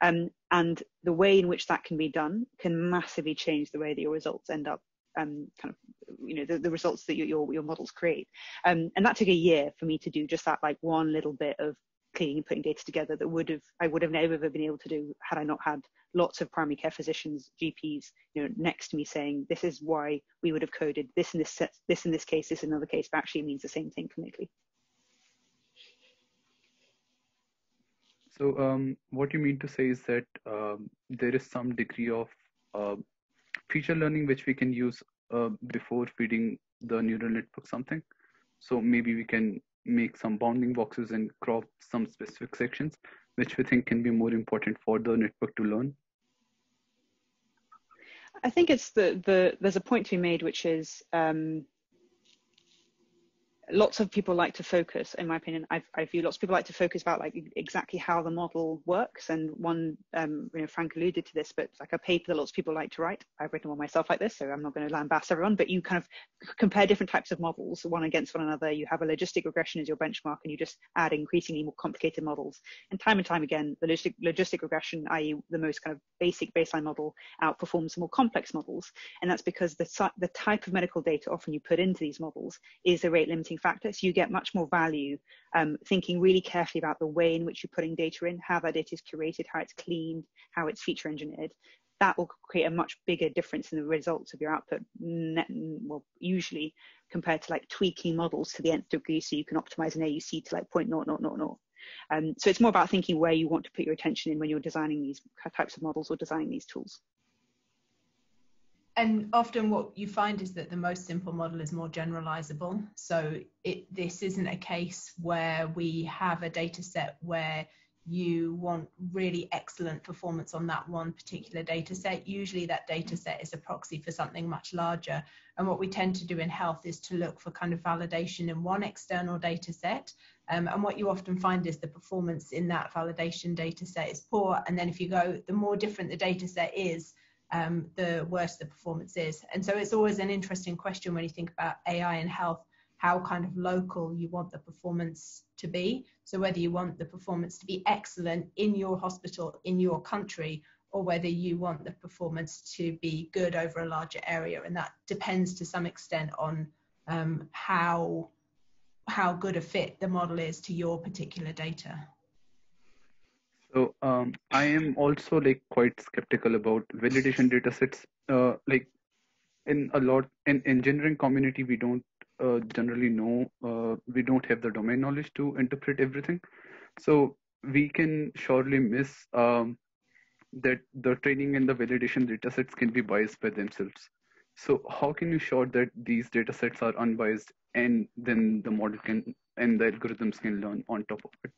And the way in which that can be done can massively change the way that your results end up, the results that your models create. And that took a year for me to do just that, like one little bit of cleaning and putting data together that I would have never been able to do had I not had lots of primary care physicians, GPs, next to me saying, this is why we would have coded this in this case, this in another case, but actually it means the same thing clinically. So what you mean to say is that there is some degree of feature learning which we can use before feeding the neural network something. So maybe we can make some bounding boxes and crop some specific sections, which we think can be more important for the network to learn. I think it's there's a point to be made, which is lots of people like to focus, in my opinion, I view lots of people like to focus about like exactly how the model works. And one, Frank alluded to this, but it's like a paper that lots of people like to write. I've written one myself like this, so I'm not going to lambast everyone, but you kind of compare different types of models, one against one another. You have a logistic regression as your benchmark, and you just add increasingly more complicated models. And time again, the logistic regression, i.e. the most kind of basic baseline model, outperforms the more complex models. And that's because the type of medical data often you put into these models is the rate limiting factor. So you get much more value thinking really carefully about the way in which you're putting data in, how that data is curated, how it's cleaned, how it's feature engineered. That will create a much bigger difference in the results of your output, well, usually compared to like tweaking models to the nth degree so you can optimize an AUC to like 0.0000. So it's more about thinking where you want to put your attention in when you're designing these types of models or designing these tools. And often what you find is that the most simple model is more generalizable. So this isn't a case where we have a data set where you want really excellent performance on that one particular data set. Usually that data set is a proxy for something much larger. And what we tend to do in health is to look for kind of validation in one external data set. And what you often find is the performance in that validation data set is poor. And then if you go, the more different the data set is, the worse the performance is. And so it's always an interesting question when you think about AI in health, how kind of local you want the performance to be. So whether you want the performance to be excellent in your hospital, in your country, or whether you want the performance to be good over a larger area. And that depends to some extent on how good a fit the model is to your particular data. So I am also like quite skeptical about validation data sets. Like in engineering community, we don't generally know, we don't have the domain knowledge to interpret everything. So we can surely miss that the training and the validation data sets can be biased by themselves. So how can you ensure that these data sets are unbiased and then the model can and the algorithms can learn on top of it?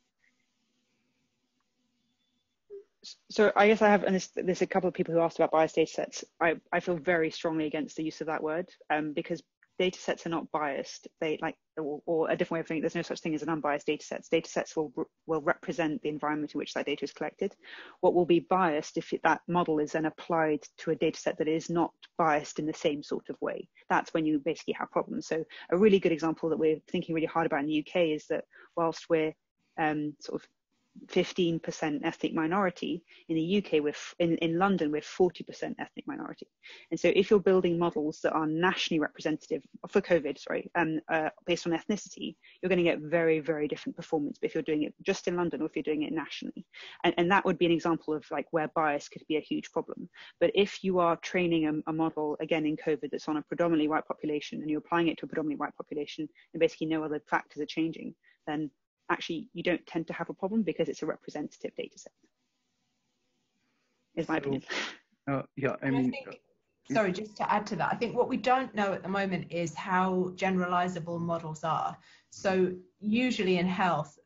So I guess I have, and there's a couple of people who asked about biased data sets. I feel very strongly against the use of that word because data sets are not biased. They like, or a different way of thinking, there's no such thing as an unbiased data set. Data sets will represent the environment in which that data is collected. What will be biased if that model is then applied to a data set that is not biased in the same sort of way. That's when you basically have problems. So a really good example that we're thinking really hard about in the UK is that whilst we're sort of 15% ethnic minority, in the UK, in London, we're 40% ethnic minority. And so if you're building models that are nationally representative for COVID, based on ethnicity, you're going to get very, very different performance if you're doing it just in London or if you're doing it nationally. And that would be an example of like where bias could be a huge problem. But if you are training a model, again, in COVID that's on a predominantly white population and you're applying it to a predominantly white population and basically no other factors are changing, then actually you don't tend to have a problem because it's a representative data set, is my opinion. Yeah, I mean, sorry, just to add to that, I think what we don't know at the moment is how generalizable models are. So usually in health,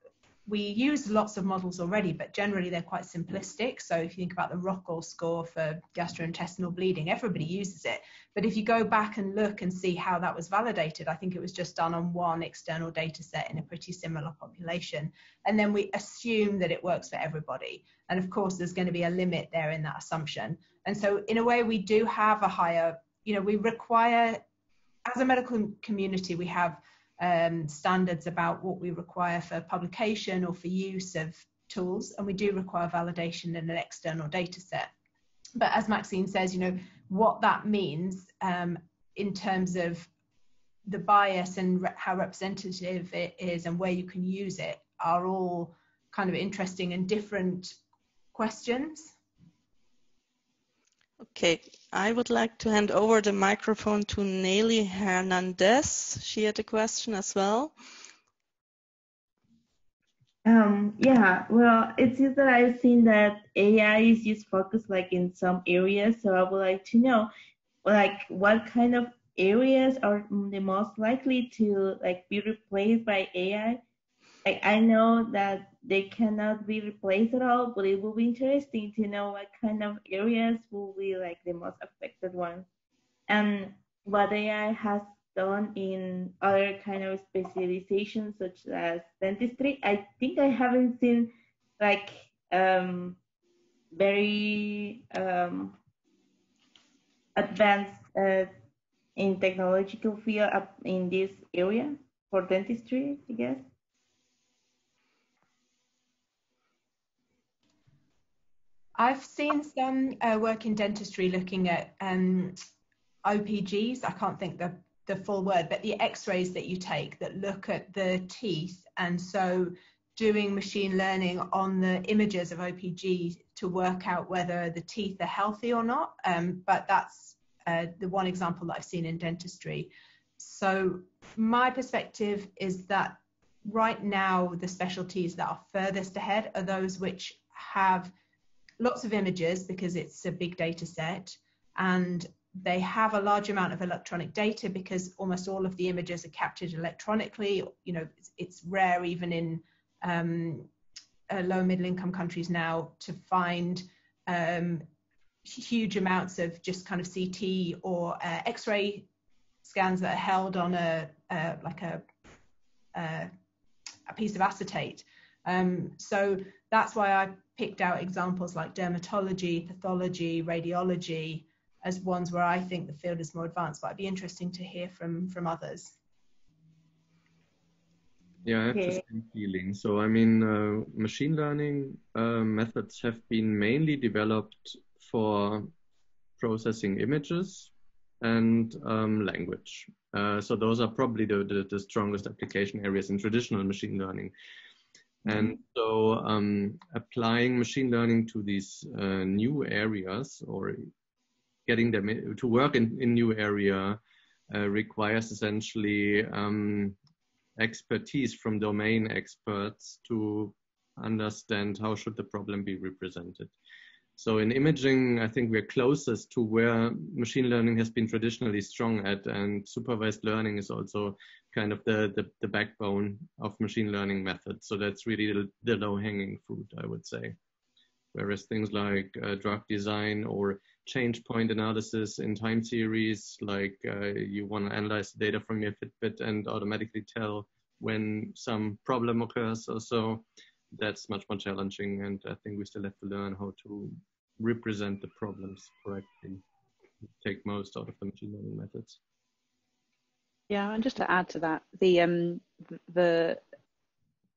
we use lots of models already, but generally they're quite simplistic. So if you think about the Rockall score for gastrointestinal bleeding, everybody uses it. But if you go back and look and see how that was validated, I think it was just done on one external data set in a pretty similar population. And then we assume that it works for everybody. And of course, there's going to be a limit there in that assumption. And so in a way, we do have a higher, we require, as a medical community, we have standards about what we require for publication or for use of tools, and we do require validation in an external data set. But as Maxine says, what that means in terms of the bias and how representative it is and where you can use it are all kind of interesting and different questions. Okay, I would like to hand over the microphone to Nelly Hernandez. She had a question as well. Yeah, well, it seems that I've seen that AI is just focused like in some areas, so I would like to know like what kind of areas are the most likely to like be replaced by AI. Like I know that they cannot be replaced at all, but it will be interesting to know what kind of areas will be like the most affected ones and what AI has done in other kind of specializations such as dentistry. I think I haven't seen like very advanced in technological field up in this area for dentistry, I guess. I've seen some work in dentistry looking at OPGs. I can't think the full word, but the x-rays that you take that look at the teeth. And so doing machine learning on the images of OPG to work out whether the teeth are healthy or not. But that's the one example that I've seen in dentistry. So my perspective is that right now, the specialties that are furthest ahead are those which have lots of images because it's a big data set, and they have a large amount of electronic data because almost all of the images are captured electronically. You know, it's rare even in low middle income countries now to find huge amounts of just kind of CT or X-ray scans that are held on a piece of acetate. So that's why I picked out examples like dermatology, pathology, radiology as ones where I think the field is more advanced, but it'd be interesting to hear from others. Yeah, I have the same feeling. So, I mean, machine learning methods have been mainly developed for processing images and language. So those are probably the strongest application areas in traditional machine learning. And so applying machine learning to these new areas or getting them to work in new area requires essentially expertise from domain experts to understand how should the problem be represented. So in imaging, I think we're closest to where machine learning has been traditionally strong at, and supervised learning is also kind of the backbone of machine learning methods. So that's really the low-hanging fruit, I would say. Whereas things like drug design or change point analysis in time series, like you want to analyze the data from your Fitbit and automatically tell when some problem occurs or so, that's much more challenging. And I think we still have to learn how to represent the problems correctly, take most out of the machine learning methods. Yeah, and just to add to that, the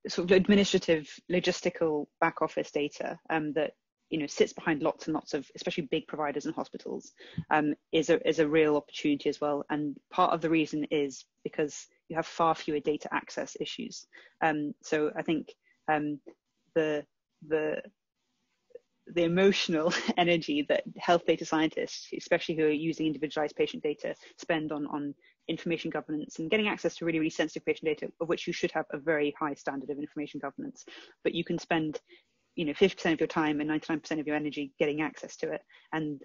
sort of administrative, logistical back office data that sits behind lots and lots of, especially big providers and hospitals, is a real opportunity as well. And part of the reason is because you have far fewer data access issues. So I think the emotional energy that health data scientists, especially who are using individualized patient data, spend on information governance and getting access to really, really sensitive patient data, of which you should have a very high standard of information governance. But you can spend 50% of your time and 99% of your energy getting access to it, and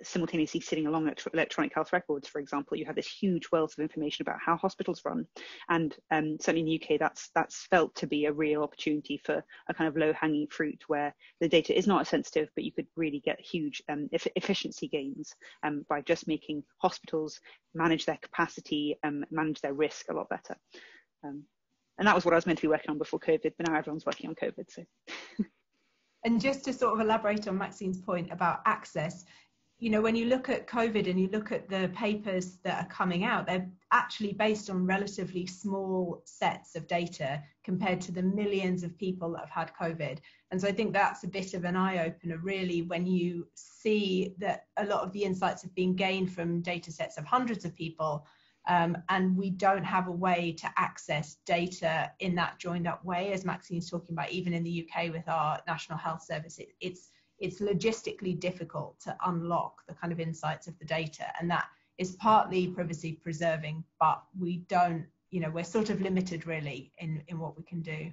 simultaneously sitting along electronic health records, for example, you have this huge wealth of information about how hospitals run. And certainly in the UK, that's felt to be a real opportunity for a kind of low-hanging fruit where the data is not as sensitive, but you could really get huge efficiency gains by just making hospitals manage their capacity and manage their risk a lot better. And that was what I was meant to be working on before COVID, but now everyone's working on COVID. So. And just to sort of elaborate on Maxine's point about access, when you look at COVID and you look at the papers that are coming out, they're actually based on relatively small sets of data compared to the millions of people that have had COVID. And so I think that's a bit of an eye-opener, really, when you see that a lot of the insights have been gained from data sets of hundreds of people, and we don't have a way to access data in that joined up way, as Maxine's talking about, even in the UK with our National Health Service. It's logistically difficult to unlock the kind of insights of the data, and that is partly privacy preserving, but we don't, we're sort of limited really in what we can do.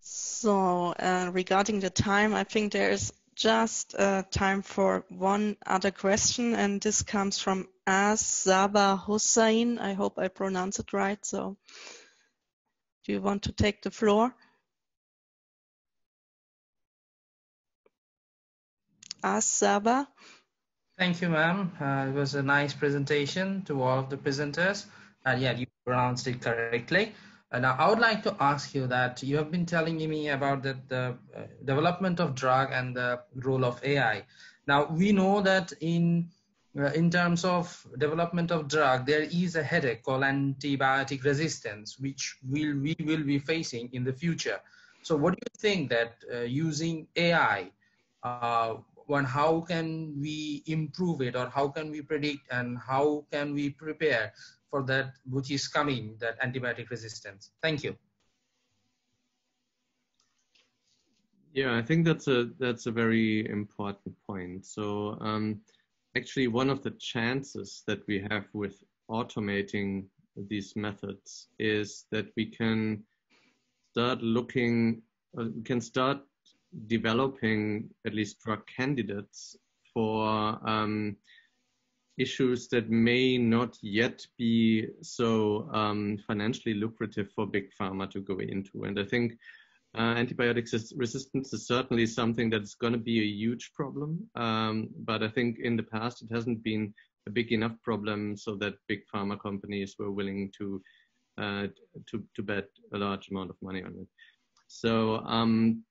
So regarding the time, I think there is just time for one other question, and this comes from Azaba Hussain. I hope I pronounce it right. So do you want to take the floor? Azaba? Thank you, ma'am. It was a nice presentation to all of the presenters. And yeah, you pronounced it correctly. Now, I would like to ask you that you have been telling me about the development of drug and the role of AI. Now, we know that in terms of development of drug, there is a headache called antibiotic resistance, which we will be facing in the future. So what do you think that using AI, how can we improve it, or how can we predict, and how can we prepare for that which is coming, that antibiotic resistance? Thank you. Yeah, I think that's a very important point. So actually, one of the chances that we have with automating these methods is that we can start developing at least drug candidates for issues that may not yet be so financially lucrative for big pharma to go into. And I think antibiotic resistance is certainly something that's going to be a huge problem. But I think in the past it hasn't been a big enough problem so that big pharma companies were willing to bet a large amount of money on it. So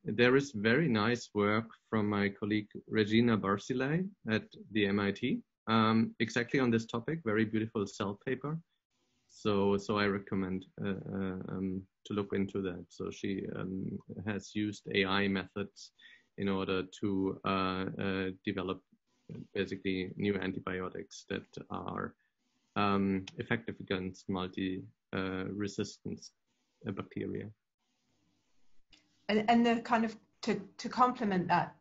there is very nice work from my colleague Regina Barcilay at the MIT, exactly on this topic. Very beautiful Cell paper. So I recommend to look into that. So she has used AI methods in order to develop basically new antibiotics that are effective against multi-resistance bacteria. And the kind of to complement that,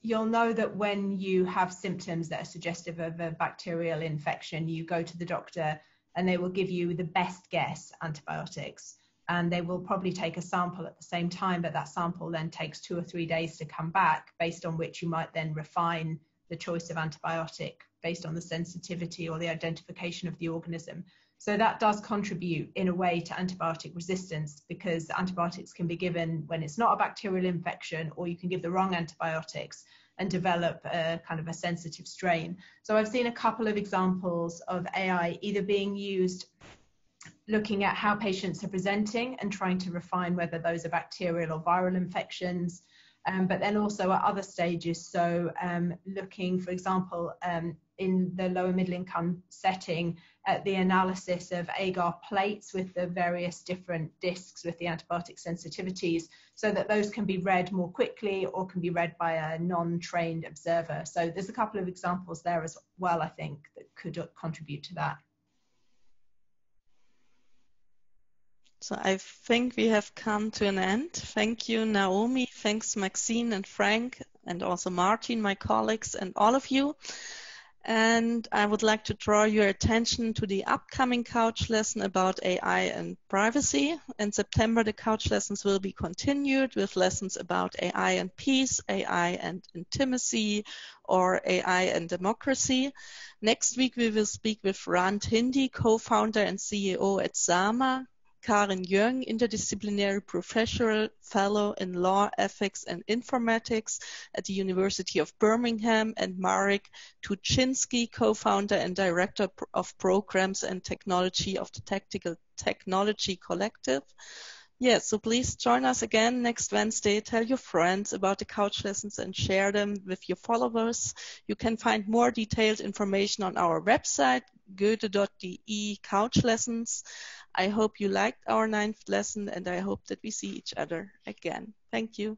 you'll know that when you have symptoms that are suggestive of a bacterial infection, you go to the doctor and they will give you the best guess antibiotics, and they will probably take a sample at the same time, but that sample then takes 2 or 3 days to come back, based on which you might then refine the choice of antibiotic based on the sensitivity or the identification of the organism. So that does contribute in a way to antibiotic resistance, because antibiotics can be given when it's not a bacterial infection, or you can give the wrong antibiotics and develop a kind of a sensitive strain. So I've seen a couple of examples of AI either being used looking at how patients are presenting and trying to refine whether those are bacterial or viral infections, but then also at other stages. So looking, for example, in the lower middle income setting, at the analysis of agar plates with the various different discs with the antibiotic sensitivities, so that those can be read more quickly or can be read by a non-trained observer. So there's a couple of examples there as well, I think, that could contribute to that. So I think we have come to an end. Thank you, Naomi. Thanks, Maxine and Frank, and also Martin, my colleagues, and all of you. And I would like to draw your attention to the upcoming couch lesson about AI and privacy. In September, the couch lessons will be continued with lessons about AI and peace, AI and intimacy, or AI and democracy. Next week, we will speak with Rand Hindi, co-founder and CEO at Sama, Karen Jung, interdisciplinary professional fellow in law, ethics, and informatics at the University of Birmingham, and Marek Tuczynski, co-founder and director of programs and technology of the Tactical Technology Collective. Yeah, so please join us again next Wednesday. Tell your friends about the couch lessons and share them with your followers. You can find more detailed information on our website, goethe.de couch lessons. I hope you liked our 9th lesson, and I hope that we see each other again. Thank you.